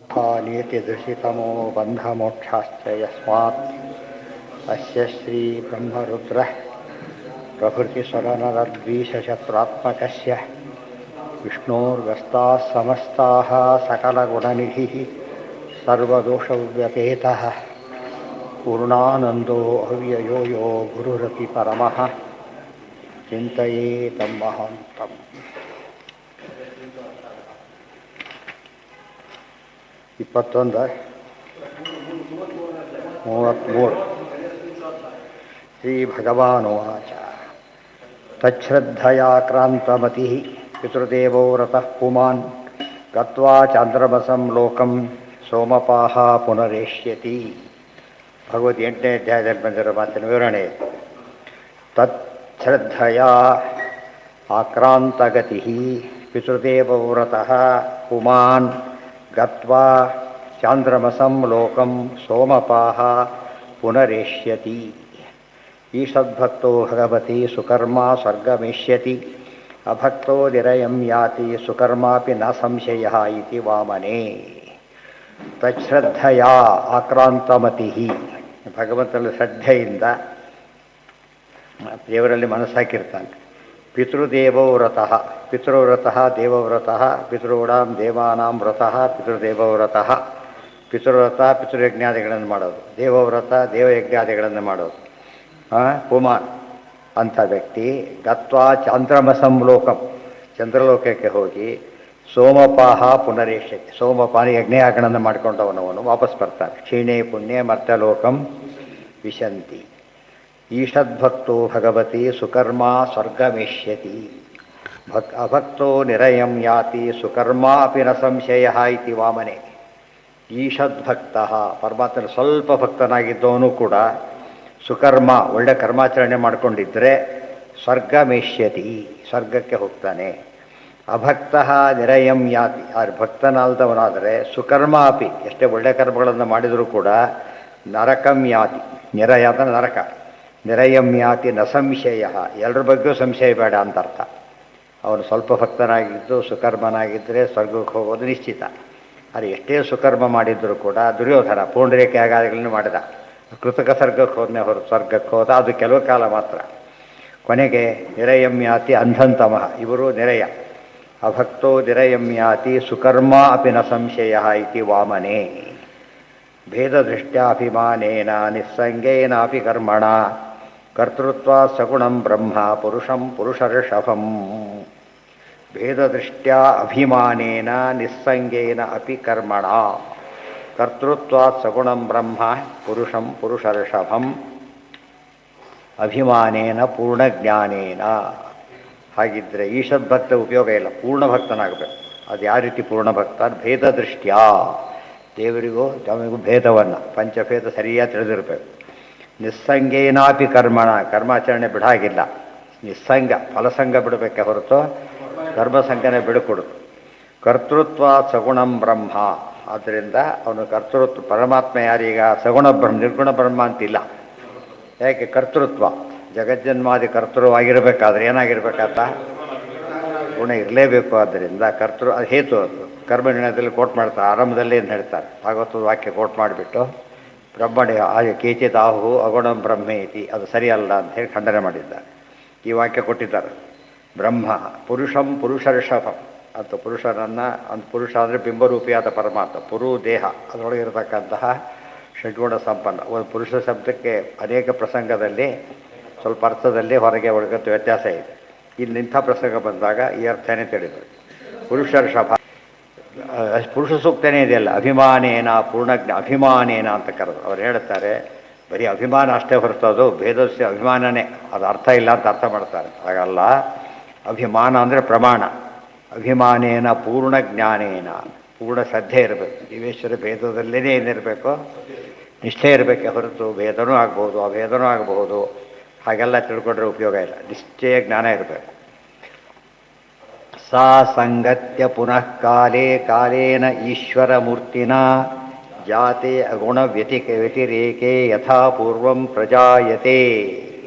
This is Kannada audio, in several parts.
नीतिदृशितमो बन्धमोक्षाश्च यस्मात् अस्य श्रीब्रह्मरुद्रः प्रभृतिसुरनरद्वीषशत्रात्मकस्य विष्णोर्व्यस्ताः समस्ताः सकलगुणनिधिः सर्वदोषव्यपेतः पूर्णानन्दो अव्ययो यो गुरुरपि परमः चिन्तयेतं महान्तम्. 21 33 श्रीभगवानुवाच तच्छ्रद्धया क्रान्तमतिः पितृदेवो रतः पुमान् गत्वा चान्द्रमसं लोकं ಸೋಮಪಾಹ ಪುನರೇಷ್ಯತಿ. ಭಗವದ್ 8ನೇ ಅಧ್ಯಾಯದಲ್ಲಿ ಬಂದಿರೋ ಮಾತಿನ ವಿವರಣೆ. ತಚ್ಛ್ರದ್ಧಯ ಆಕ್ರಾಂತಗತಿ ಪಿತೃದೇವವ್ರತಃ ಪುಮಾನ್ ಗತ್ವಾ ಚಾಂದ್ರಮಸಂ ಲೋಕಂ ಸೋಮಪಾಹ ಪುನರೇಷ್ಯತಿ. ಈಷದ್ಭಕ್ತೋ ಭಗವತಿ ಸುಕರ್ಮ ಸ್ವರ್ಗಮೇಷ್ಯತಿ ಅಭಕ್ತೋ ನಿರಯಂ ಯಾತಿ ಸುಕರ್ಮಾಪಿ ನ ಸಂಶಯಃ ಇತಿ ವಾಮನೇ. ತಚ್ಶ್ರದ್ಧಯ ಆಕ್ರಾಂತಮತಿ, ಭಗವಂತನ ಶ್ರದ್ಧೆಯಿಂದ ದೇವರಲ್ಲಿ ಮನಸ್ಸಾಕಿರ್ತಾನೆ. ಪಿತೃದೇವವ್ರತಃ, ಪಿತೃವ್ರತಃ ದೇವವ್ರತಃ, ಪಿತೃಣಾಂ ದೇವಾನಾಂ ವ್ರತಃ ಪಿತೃದೇವವ್ರತಃ. ಪಿತೃವ್ರತ ಪಿತೃಯಜ್ಞಾದಿಗಳನ್ನು ಮಾಡೋದು, ದೇವವ್ರತ ದೇವಯಜ್ಞಾದಿಗಳನ್ನು ಮಾಡೋದು. ಪುಮಾನ್ ಅಂಥ ವ್ಯಕ್ತಿ ಗತ್ವಾ ಚಾಂದ್ರಮಸಂ ಲೋಕಂ, ಚಂದ್ರಲೋಕಕ್ಕೆ ಹೋಗಿ ಸೋಮಪಾಹ ಪುನರೇಷ್ಯತಿ, ಸೋಮಪಾನ ಯಜ್ಞಯಾಗಗಳನ್ನು ಮಾಡಿಕೊಂಡವನವನು ವಾಪಸ್ ಬರ್ತಾನೆ. ಕ್ಷೀಣೇ ಪುಣ್ಯೇ ಮರ್ತ್ಯಲೋಕಂ ವಿಶಂತಿ. ಈಷದ್ಭಕ್ತೋ ಭಗವತಿ ಸುಕರ್ಮ ಸ್ವರ್ಗಮೇಷ್ಯತಿ ಅಭಕ್ತೋ ನಿರಯಂ ಯಾತಿ ಸುಕರ್ಮ ಅಪಿ ನ ಸಂಶಯ ಇತಿ ವಾಮನೆ. ಈಷದ್ಭಕ್ತ, ಪರಮಾತ್ಮನ ಸ್ವಲ್ಪ ಭಕ್ತನಾಗಿದ್ದವನು ಕೂಡ ಸುಕರ್ಮ ಒಳ್ಳೆ ಕರ್ಮಾಚರಣೆ ಮಾಡಿಕೊಂಡಿದ್ದರೆ ಸ್ವರ್ಗಮೇಷ್ಯತಿ, ಸ್ವರ್ಗಕ್ಕೆ ಹೋಗ್ತಾನೆ. ಅಭಕ್ತ ನಿರಯಂ ಯಾತಿ, ಆದ್ರೆ ಭಕ್ತನಲ್ದವನಾದರೆ ಸುಕರ್ಮ ಅಪಿ, ಎಷ್ಟೇ ಒಳ್ಳೆ ಕರ್ಮಗಳನ್ನು ಮಾಡಿದರೂ ಕೂಡ ನರಕಂ ಯಾತಿ, ನಿರಯಾತ ನರಕ, ನಿರಯಂ ಯಾತಿ ನ ಸಂಶಯ, ಎಲ್ಲರ ಬಗ್ಗೆಯೂ ಸಂಶಯ ಬೇಡ ಅಂತ ಅರ್ಥ. ಅವನು ಸ್ವಲ್ಪ ಭಕ್ತನಾಗಿದ್ದು ಸುಕರ್ಮನಾಗಿದ್ದರೆ ಸ್ವರ್ಗಕ್ಕೆ ಹೋಗೋದು ನಿಶ್ಚಿತ. ಆದರೆ ಎಷ್ಟೇ ಸುಕರ್ಮ ಮಾಡಿದರೂ ಕೂಡ ದುರ್ಯೋಧನ ಪೌಂಡರೇಕ ಯಾಗಾದಿಗಳನ್ನು ಮಾಡಿದ, ಕೃತಕ ಸ್ವರ್ಗಕ್ಕೆ ಹೋದನೇ ಹೊರ ಸ್ವರ್ಗಕ್ಕೆ ಹೋದ, ಅದು ಕೆಲವು ಕಾಲ ಮಾತ್ರ. ಕೊನೆಗೆ ನಿರಯಂ ಯಾತಿ ಅಂಧಂತಮಃ, ಇವರು ನಿರಯ. ಅಭಕ್ತೋ ನಿರಯಂ ಯಾತಿ ಸುಕರ್ಮ ಅಪಿ ನ ಸಂಶಯ ಇತಿ ವಾಮನೆ. ಭೇದದೃಷ್ಟ್ಯಾಭಿಮಾನೇನ ನಿಸ್ಸಂಗೇನಾಪಿ ಕರ್ಮಣ ಕರ್ತೃತ್ವ ಸಗುಣಂ ಬ್ರಹ್ಮ ಪುರುಷಂ ಪುರುಷರ್ಷಭಂ. ಭೇದದೃಷ್ಟ್ಯಾ ಅಭಿಮಾನೇನ ನಿಸ್ಸಂಗೇನ ಅಪಿ ಕರ್ಮಣ ಕರ್ತೃತ್ವ ಸಗುಣಂ ಬ್ರಹ್ಮ ಪುರುಷಂ ಪುರುಷರ್ಷಭಂ ಅಭಿಮಾನೇನ ಪೂರ್ಣಜ್ಞಾನೇನ. ಹಾಗಿದ್ದರೆ ಈಷದ್ಭಕ್ತ ಉಪಯೋಗ ಇಲ್ಲ, ಪೂರ್ಣ ಭಕ್ತನಾಗಬೇಕು. ಅದು ಯಾವ ರೀತಿ ಪೂರ್ಣ ಭಕ್ತ? ಭೇದ ದೃಷ್ಟ್ಯ, ದೇವರಿಗೂ ತಮಗೂ ಭೇದವನ್ನು ಪಂಚಭೇದ ಸರಿಯಾಗಿ ತಿಳಿದಿರಬೇಕು. ನಿಸ್ಸಂಗೇನಾಪಿ ಕರ್ಮಣ, ಕರ್ಮಾಚರಣೆ ಬಿಡಾಗಿಲ್ಲ. ನಿಸ್ಸಂಗ, ಫಲಸಂಗ ಬಿಡಬೇಕೆ ಹೊರತು ಕರ್ಮಸಂಗನೇ ಬಿಡುಕೊಡುದು. ಕರ್ತೃತ್ವ ಸಗುಣಂ ಬ್ರಹ್ಮ, ಆದ್ದರಿಂದ ಅವನು ಕರ್ತೃತ್ವ, ಪರಮಾತ್ಮ ಯಾರೀಗ ಸಗುಣ ಬ್ರಹ್ಮ, ನಿರ್ಗುಣ ಬ್ರಹ್ಮ ಅಂತಿಲ್ಲ. ಯಾಕೆ? ಕರ್ತೃತ್ವ, ಜಗಜ್ಜನ್ಮಾದಿ ಕರ್ತೃವಾಗಿರಬೇಕಾದ್ರೆ ಏನಾಗಿರ್ಬೇಕಾತ? ಗುಣ ಇರಲೇಬೇಕು. ಆದ್ದರಿಂದ ಕರ್ತೃ ಅದು ಹೇತು, ಅದು ಕರ್ಮನಿರ್ಣಯದಲ್ಲಿ ಕೋಟ್ ಮಾಡ್ತಾರೆ. ಆರಂಭದಲ್ಲಿ ಏನು ಹೇಳ್ತಾರೆ, ಭಾಗವತದ ವಾಕ್ಯ ಕೋಟ್ ಮಾಡಿಬಿಟ್ಟು ಬ್ರಹ್ಮಣೆ ಕೇಚಿತಾಹು ಅಗುಣಂ ಬ್ರಹ್ಮೇ ಇತಿ, ಅದು ಸರಿಯಲ್ಲ ಅಂತ ಹೇಳಿ ಖಂಡನೆ ಮಾಡಿದ್ದಾರೆ. ಈ ವಾಕ್ಯ ಕೊಟ್ಟಿದ್ದಾರೆ. ಬ್ರಹ್ಮ ಪುರುಷಂ ಪುರುಷರ್ಷಭಂ ಅಂತ, ಪುರುಷನನ್ನು ಅಂತ, ಪುರುಷ ಅಂದರೆ ಬಿಂಬರೂಪಿಯಾದ ಪರಮಾತ್ಮ, ಪುರು ದೇಹ, ಅದರೊಳಗಿರತಕ್ಕಂತಹ ಷಡ್ಗುಣ ಸಂಪನ್ನ. ಒಂದು ಪುರುಷ ಶಬ್ದಕ್ಕೆ ಅನೇಕ ಪ್ರಸಂಗದಲ್ಲಿ ಸ್ವಲ್ಪ ಅರ್ಥದಲ್ಲಿ ಹೊರಗೆ ಒಳಗತ್ತು ವ್ಯತ್ಯಾಸ ಇದೆ. ಇಲ್ಲಿ ಇಂಥ ಪ್ರಸಂಗ ಬಂದಾಗ ಈ ಅರ್ಥನೇ ತಿಳಿದರು. ಪುರುಷರ್ಷಭ ಪುರುಷ ಸೂಕ್ತನೇ ಇದೆಯಲ್ಲ, ಅಭಿಮಾನೇನ ಪೂರ್ಣಜ್ಞ, ಅಭಿಮಾನೇನ ಅಂತ ಕರೆದು ಅವ್ರು ಹೇಳ್ತಾರೆ. ಬರೀ ಅಭಿಮಾನ ಅಷ್ಟೇ ಹೊರತದು, ಭೇದಸ್ಯ ಅಭಿಮಾನನೇ, ಅದು ಅರ್ಥ ಇಲ್ಲ ಅಂತ ಅರ್ಥ ಮಾಡ್ತಾರೆ. ಹಾಗಲ್ಲ, ಅಭಿಮಾನ ಅಂದರೆ ಪ್ರಮಾಣ. ಅಭಿಮಾನೇನ ಪೂರ್ಣ ಜ್ಞಾನೇನ, ಪೂರ್ಣ ಶ್ರದ್ಧೆ ಇರಬೇಕು. ಜೀವೇಶ್ವರ ಭೇದದಲ್ಲೇ ಏನಿರಬೇಕು? ನಿಷ್ಠೆ ಇರಬೇಕೆ ಹೊರತು ಭೇದನೂ ಆಗ್ಬೋದು ಅಭೇದನೂ ಆಗಬಹುದು, ಹಾಗೆಲ್ಲ ತಿಳ್ಕೊಂಡ್ರೆ ಉಪಯೋಗ ಇಲ್ಲ. ನಿಶ್ಚಯ ಜ್ಞಾನ ಇರಬೇಕು. ಸಾ ಸಂಗತ್ಯ ಪುನಃ ಕಾಲೇ ಕಾಲೇನ ಈಶ್ವರ ಮೂರ್ತಿನ ಜಾತೆ ಅಗುಣ ವ್ಯತಿರೇಕೆ ಯಥಾ ಪೂರ್ವಂ ಪ್ರಜಾಯತೆ.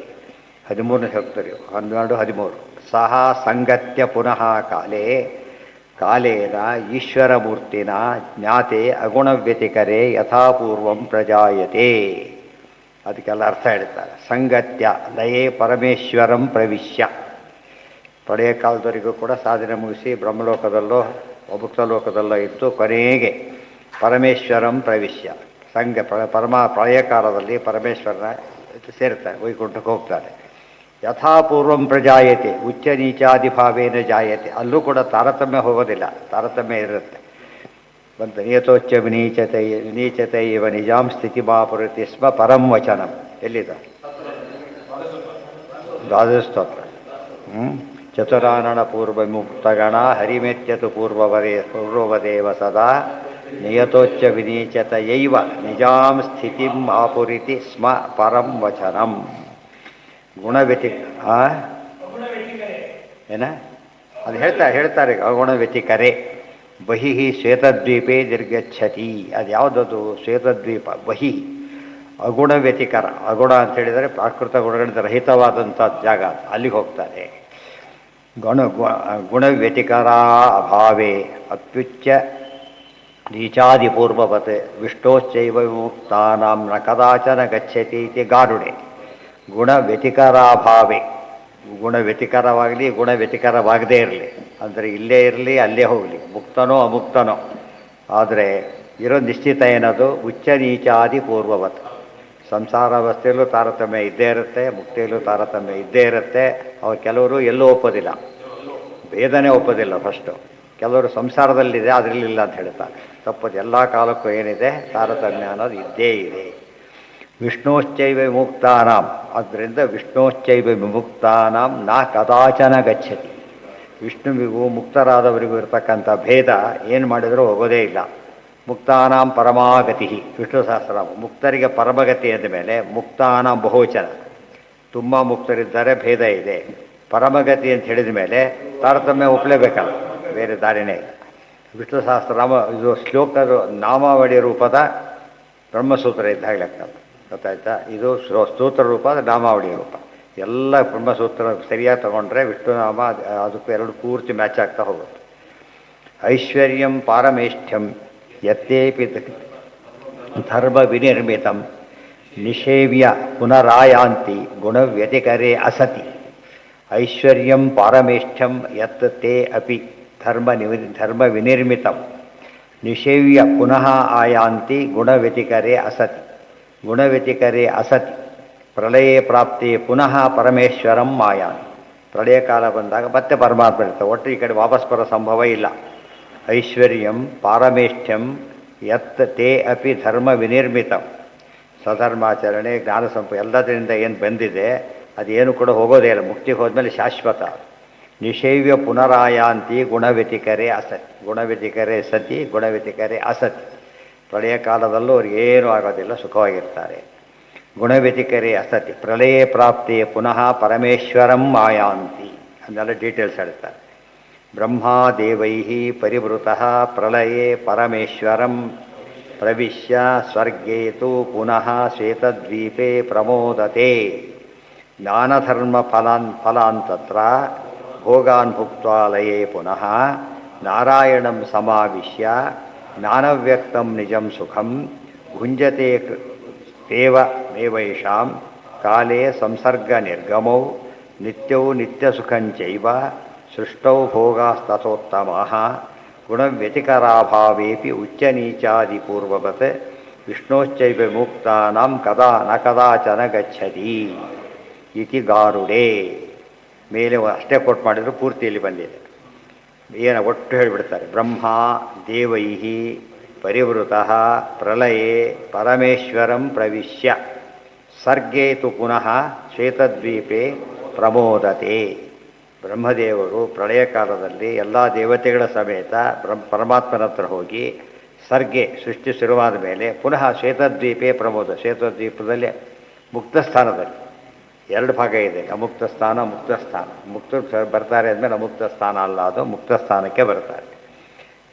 13 ಹೋಗ್ತಾರೆ, 12 13. ಸಹ ಸಂಗತ್ಯ ಪುನಃ ಕಾಲೇ ಕಾಲೇನ ಈಶ್ವರಮೂರ್ತಿನ ಜ್ಞಾತೆ ಅಗುಣವ್ಯತಿಕರೇ ಯಥಾಪೂರ್ವಂ ಪ್ರಜಾಯತೆ. ಅದಕ್ಕೆಲ್ಲ ಅರ್ಥ ಹೇಳ್ತಾರೆ. ಸಂಗತ್ಯ ಲಯೇ ಪರಮೇಶ್ವರಂ ಪ್ರವಿಶ್ಯ. ಪಡೆಯ ಕಾಲದವರೆಗೂ ಕೂಡ ಸಾಧನೆ ಮುಗಿಸಿ ಬ್ರಹ್ಮಲೋಕದಲ್ಲೋ ಅಮುಕ್ತ ಲೋಕದಲ್ಲೋ ಇದ್ದು ಕೊನೆಗೆ ಪರಮೇಶ್ವರಂ ಪ್ರವಿಶ್ಯ ಪ್ರಳಯ ಕಾಲದಲ್ಲಿ ಪರಮೇಶ್ವರನ ಸೇರ್ತಾರೆ, ವೈಕುಂಠಕ್ಕೆ ಹೋಗ್ತಾರೆ. ಯಥಾಪೂರ್ವಂ ಪ್ರಜಾಯತೆ ಉಚ್ಚ ನೀಚಾದಿಭಾವೇನ ಜಾಯತೆ. ಅಲ್ಲೂ ಕೂಡ ತಾರತಮ್ಯ ಹೋಗೋದಿಲ್ಲ, ತಾರತಮ್ಯ ಇರುತ್ತೆ. ಬಂತ ನಿಯತೋಚ್ಚ ವಿನೀಚತೆ ಇವ ನಿಜಾಂ ಸ್ಥಿತಿ ಮಾಪುರತಿ ಸ್ಮ ಪರಂ ವಚನಂ. ಎಲ್ಲಿದೆ? ದ್ವಾದಶ ಸ್ತೋತ್ರ. ಚತುರಾನನ ಪೂರ್ವ ಮುಕ್ತಗಣ ಹರಿಮೆತ್ಯತು ಪೂರ್ವವದೇವ ಸದಾ ನಿಯತೋಚ್ಚ ವಿನೀಚತಯೈವ ನಿಜಾಂ ಸ್ಥಿತಿಂ ಆಪುರಿತಿ ಸ್ಮ ಪರಂ ವಚನಂ. ಗುಣವ್ಯತಿ ಏನ ಅದು ಹೇಳ್ತಾರೆ ಅಗುಣ ವ್ಯತಿಕರೆ. ಬಹಿ ಶ್ವೇತದ್ವೀಪೇ ನಿರ್ಗಚ್ಚತಿ. ಅದು ಯಾವುದದು? ಶ್ವೇತದ್ವೀಪ. ಬಹಿ ಅಗುಣ ವ್ಯತಿಕರ. ಅಗುಣ ಅಂತ ಹೇಳಿದರೆ ಪ್ರಾಕೃತ ಗುಣಗಳಿಂದ ರಹಿತವಾದಂಥ ಜಾಗ, ಅಲ್ಲಿಗೆ ಹೋಗ್ತಾರೆ. ಗುಣವ್ಯತಿಕರ ಅಭಾವೇ ಅತ್ಯುಚ್ಚ ನೀಚಾದಿಪೂರ್ವವತ್ ವಿಷ್ಣೋಶ್ಚೈವ ವಿಮುಕ್ತಾನಾಂ ನ ಕದಾಚನ ಗಚ್ಚತಿ ಇತಿ ಗಾರುಡೆ. ಗುಣವ್ಯತಿಕರಾಭಾವೇ, ಗುಣವ್ಯತಿಕರವಾಗಲಿ ಗುಣವ್ಯತಿಕರವಾಗದೇ ಇರಲಿ, ಅಂದರೆ ಇಲ್ಲೇ ಇರಲಿ ಅಲ್ಲೇ ಹೋಗಲಿ, ಮುಕ್ತನೋ ಅಮುಕ್ತನೋ, ಆದರೆ ಇರೋ ನಿಶ್ಚಿತ ಏನದು? ಉಚ್ಚ ನೀಚಾದಿ ಪೂರ್ವವತ್. ಸಂಸಾರಾವಸ್ಥೆಯಲ್ಲೂ ತಾರತಮ್ಯ ಇದ್ದೇ ಇರುತ್ತೆ, ಮುಕ್ತಿಯಲ್ಲೂ ತಾರತಮ್ಯ ಇದ್ದೇ ಇರುತ್ತೆ. ಅವ್ರು ಕೆಲವರು ಎಲ್ಲೂ ಒಪ್ಪೋದಿಲ್ಲ, ಭೇದನೇ ಒಪ್ಪೋದಿಲ್ಲ. ಫಸ್ಟು ಕೆಲವರು ಸಂಸಾರದಲ್ಲಿದೆ ಅದರಲ್ಲಿಲ್ಲ ಅಂತ ಹೇಳ್ತಾರೆ. ತಪ್ಪದು. ಎಲ್ಲ ಕಾಲಕ್ಕೂ ಏನಿದೆ? ತಾರತಮ್ಯ ಅನ್ನೋದು ಇದ್ದೇ ಇದೆ. ವಿಷ್ಣೋಶ್ಚೈವ ವಿಮುಕ್ತಾನಾಂ, ಆದ್ದರಿಂದ ವಿಷ್ಣೋಶ್ಚೈವ ವಿಮುಕ್ತಾನಾಂ ನ ಕದಾಚನ ಗಚ್ಚತಿ. ವಿಷ್ಣುವಿಗೂ ಮುಕ್ತರಾದವರಿಗೂ ಇರತಕ್ಕಂಥ ಭೇದ ಏನು ಮಾಡಿದರೂ ಹೋಗೋದೇ ಇಲ್ಲ. ಮುಕ್ತಾನಾಂ ಪರಮಾಗತಿ. ವಿಷ್ಣು ಸಹಸ್ರನಾಮ. ಮುಕ್ತರಿಗೆ ಪರಮಗತಿ ಅಂದ ಮೇಲೆ ಮುಕ್ತಾನಾಂ ಬಹುವಚನ, ತುಂಬ ಮುಕ್ತರಿದ್ದಾರೆ, ಭೇದ ಇದೆ. ಪರಮಗತಿ ಅಂತ ಹೇಳಿದ ಮೇಲೆ ತಾರತಮ್ಯ ಒಪ್ಪಲೇಬೇಕಲ್ಲ, ಬೇರೆ ದಾರಿನೇ ಇಲ್ಲ. ವಿಷ್ಣು ಸಹಸ್ರನಾಮ ಇದು ಶ್ಲೋಕದ ನಾಮಾವಳಿ ರೂಪದ ಬ್ರಹ್ಮಸೂತ್ರ ಇದ್ದಾಗ ಲೆಕ್ಕ, ಗೊತ್ತಾಯ್ತಾ? ಇದು ಸ್ತೋತ್ರ ರೂಪ, ಅದು ನಾಮಾವಳಿ ರೂಪ. ಎಲ್ಲ ಬ್ರಹ್ಮಸೂತ್ರ ಸರಿಯಾಗಿ ತಗೊಂಡ್ರೆ ವಿಷ್ಣುನಾಮ ಅದಕ್ಕೂ ಎರಡು ಪೂರ್ತಿ ಮ್ಯಾಚ್ ಆಗ್ತಾ ಹೋಗುತ್ತೆ. ಐಶ್ವರ್ಯಂ ಪಾರಮೇಷ್ಠ್ಯಂ ಯತ್ತೇಪಿ ಧರ್ಮ ವಿನಿರ್ಮಿತಂ ನಿಷೇವ್ಯ ಪುನರಾಯಾಂತಿ ಗುಣವ್ಯತಿಕರೇ ಅಸತಿ. ಐಶ್ವರ್ಯಂ ಪಾರಮೇಷ್ಠ್ಯಂ ಯತ್ ತೇ ಅಪಿ ಧರ್ಮ ವಿನಿರ್ಮಿತಂ ನಿಷೇವ್ಯ ಪುನಃ ಆಯಾಂತಿ ಗುಣವ್ಯತಿಕರೇ ಅಸತಿ. ಗುಣವ್ಯತಿಕರೇ ಅಸತಿ. ಪ್ರಳಯೇ ಪ್ರಾಪ್ತಿ ಪುನಃ ಪರಮೇಶ್ವರಂ ಮಾಯಾನ್. ಪ್ರಳಯ ಕಾಲ ಬಂದಾಗ ಮತ್ತೆ ಪರಮಾತ್ಮ ಇರ್ತಾರೆ, ಒಟ್ಟು ಈ ಕಡೆ ವಾಪಸ್ ಬರೋ ಸಂಭವ ಇಲ್ಲ. ಐಶ್ವರ್ಯಂ ಪಾರಮೇಷ್ಠ್ಯಂ ಯತ್ ತೇ ಅಪಿ ಧರ್ಮ ವಿನಿರ್ಮಿತಂ. ಸ್ವಧರ್ಮಾಚರಣೆ ಜ್ಞಾನ ಎಲ್ಲದರಿಂದ ಏನು ಬಂದಿದೆ ಅದೇನು ಕೂಡ ಹೋಗೋದೇ ಇಲ್ಲ. ಮುಕ್ತಿಗೆ ಹೋದ್ಮೇಲೆ ಶಾಶ್ವತ. ನಿಷೇವ್ಯ ಪುನರಾಯಾಂತಿ ಗುಣವ್ಯತಿಕರೇ ಅಸತಿ. ಗುಣವ್ಯತಿಕರೇ ಸತಿ, ಗುಣವ್ಯತಿಕರೇ ಅಸತಿ. ಪ್ರಳಯ ಕಾಲದಲ್ಲೂ ಅವ್ರಿಗೆ ಏನೂ ಆಗೋದಿಲ್ಲ, ಸುಖವಾಗಿರ್ತಾರೆ. ಗುಣವ್ಯತಿಕರೇ ಅಸತಿ. ಪ್ರಳಯೇ ಪ್ರಾಪ್ತಿ ಪುನಃ ಪರಮೇಶ್ವರಂ ಮಾಯಾಂತಿ. ಅದನ್ನೆಲ್ಲ ಡೀಟೇಲ್ಸ್ ಹೇಳ್ತಾರೆ. ಬ್ರಹ್ಮಾದೇವೈ ಪರಿವೃತಃ ಪ್ರಳಯೇ ಪರಮೇಶ್ವರಂ ಪ್ರವಿಶ್ಯ ಸ್ವರ್ಗೇ ತು ಪುನಃ ಶ್ವೇತದ್ವೀಪೇ ಪ್ರಮೋದತೆ. ಜ್ಞಾನಧರ್ಮ ಫಲಾಂತತ್ರ ಭೋಗಾನ್ ಭುಕ್ತ್ವಾ ಲಯೇ ಪುನಃ ನಾರಾಯಣಂ ಸಮಾವಿಶ್ಯ ಜ್ಞಾನವ್ಯಕ್ತಂ ನಿಜಂ ಸುಖಂ ಭುಂಜತೆ ದೇವಮೇವೈಷಾಂ ಕಾಲೇ ಸಂಸರ್ಗ ನಿರ್ಗಮೌ ನಿತ್ಯೌ ನಿತ್ಯಸುಖಂಚೈವ ಸೃಷ್ಟೌ ಭೋಗಾಸ್ತಥೋತ್ತಮಃ ಗುಣವ್ಯತಿಕರಾಭಾವೇಪಿ ಉಚ್ಚನೀಚಾದಿಪೂರ್ವವತ್ ವಿಷ್ಣೋಶ್ಚೈವ ವಿಮುಕ್ತಾನಾಂ ನ ಕದಾಚನ ಗಚ್ಚತಿ ಇತಿ ಗಾರುಡೆ. ಮೇಲೆ ಅಷ್ಟೇ ಕೋಟ್ ಮಾಡಿದ್ರು, ಪೂರ್ತಿಯಲ್ಲಿ ಬಂದಿದೆ. ಏನು ಒಟ್ಟು ಹೇಳಿಬಿಡ್ತಾರೆ. ಬ್ರಹ್ಮ ದೇವೈ ಪರಿವೃತಃ ಪ್ರಳಯೇ ಪರಮೇಶ್ವರಂ ಪ್ರವಿಶ್ಯ ಸರ್ಗೇ ತು ಪುನಃ ಶ್ವೇತದ್ವೀಪೇ ಪ್ರಮೋದತೆ. ಬ್ರಹ್ಮದೇವರು ಪ್ರಳಯ ಕಾಲದಲ್ಲಿ ಎಲ್ಲ ದೇವತೆಗಳ ಸಮೇತ ಪರಮಾತ್ಮನ ಹತ್ರ ಹೋಗಿ ಸರ್ಗೆ ಸೃಷ್ಟಿ ಶುರುವಾದ ಮೇಲೆ ಪುನಃ ಶ್ವೇತದ್ವೀಪೇ ಪ್ರಮೋದ. ಶ್ವೇತದ್ವೀಪದಲ್ಲಿ ಮುಕ್ತ ಸ್ಥಾನದಲ್ಲಿ ಎರಡು ಭಾಗ ಇದೆ, ಅಮುಕ್ತ ಸ್ಥಾನ, ಮುಕ್ತ ಸ್ಥಾನ. ಮುಕ್ತ ಬರ್ತಾರೆ ಅಂದಮೇಲೆ ಅಮುಕ್ತ ಸ್ಥಾನ ಅಲ್ಲ, ಅದು ಮುಕ್ತ ಸ್ಥಾನಕ್ಕೆ ಬರ್ತಾರೆ.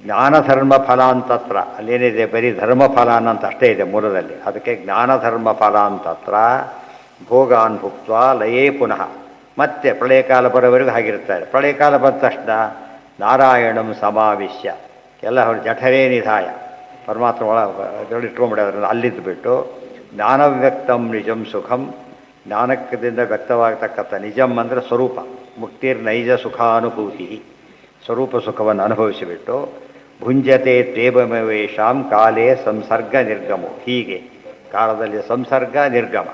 ಜ್ಞಾನಧರ್ಮ ಫಲಾಂತತ್ರ ಅಲ್ಲೇನಿದೆ, ಬರೀ ಧರ್ಮಫಲ ಅನ್ನಂತ ಅಷ್ಟೇ ಇದೆ ಮೂಲದಲ್ಲಿ. ಅದಕ್ಕೆ ಜ್ಞಾನಧರ್ಮ ಫಲಾಂತತ್ರ ಭೋಗಾನ್ ಭುಕ್ತ್ವಾ ಲಯೇ ಪುನಃ. ಮತ್ತೆ ಪ್ರಳಯ ಕಾಲ ಬರೋವರೆಗೂ ಹಾಗಿರ್ತಾರೆ. ಪ್ರಳಯ ಕಾಲ ಬಂದ ತಕ್ಷಣ ನಾರಾಯಣಂ ಸಮಾವಿಶ್ಯ ಎಲ್ಲ ಅವ್ರು ಜಠರೇ ನಿಧಾಯ ಪರಮಾತ್ಮ ಒಳಗೆ ಇಟ್ಕೊಂಡ್ಬಿಡೋದ್ರಿಂದ ಅಲ್ಲಿದ್ದು ಬಿಟ್ಟು ಜ್ಞಾನವ್ಯಕ್ತಂ ನಿಜಂ ಸುಖಂ ಜ್ಞಾನಕ್ಕದಿಂದ ವ್ಯಕ್ತವಾಗತಕ್ಕಂಥ ನಿಜಂ ಅಂದರೆ ಸ್ವರೂಪ ಮುಕ್ತಿರ್ ನೈಜ ಸುಖಾನುಭೂತಿ ಸ್ವರೂಪ ಸುಖವನ್ನು ಅನುಭವಿಸಿಬಿಟ್ಟು ಭುಂಜತೆ ತೇಬಮೇವೇಶಾಂ ಕಾಲೇ ಸಂಸರ್ಗ ನಿರ್ಗಮೋ ಹೀಗೆ ಕಾಲದಲ್ಲಿ ಸಂಸರ್ಗ ನಿರ್ಗಮ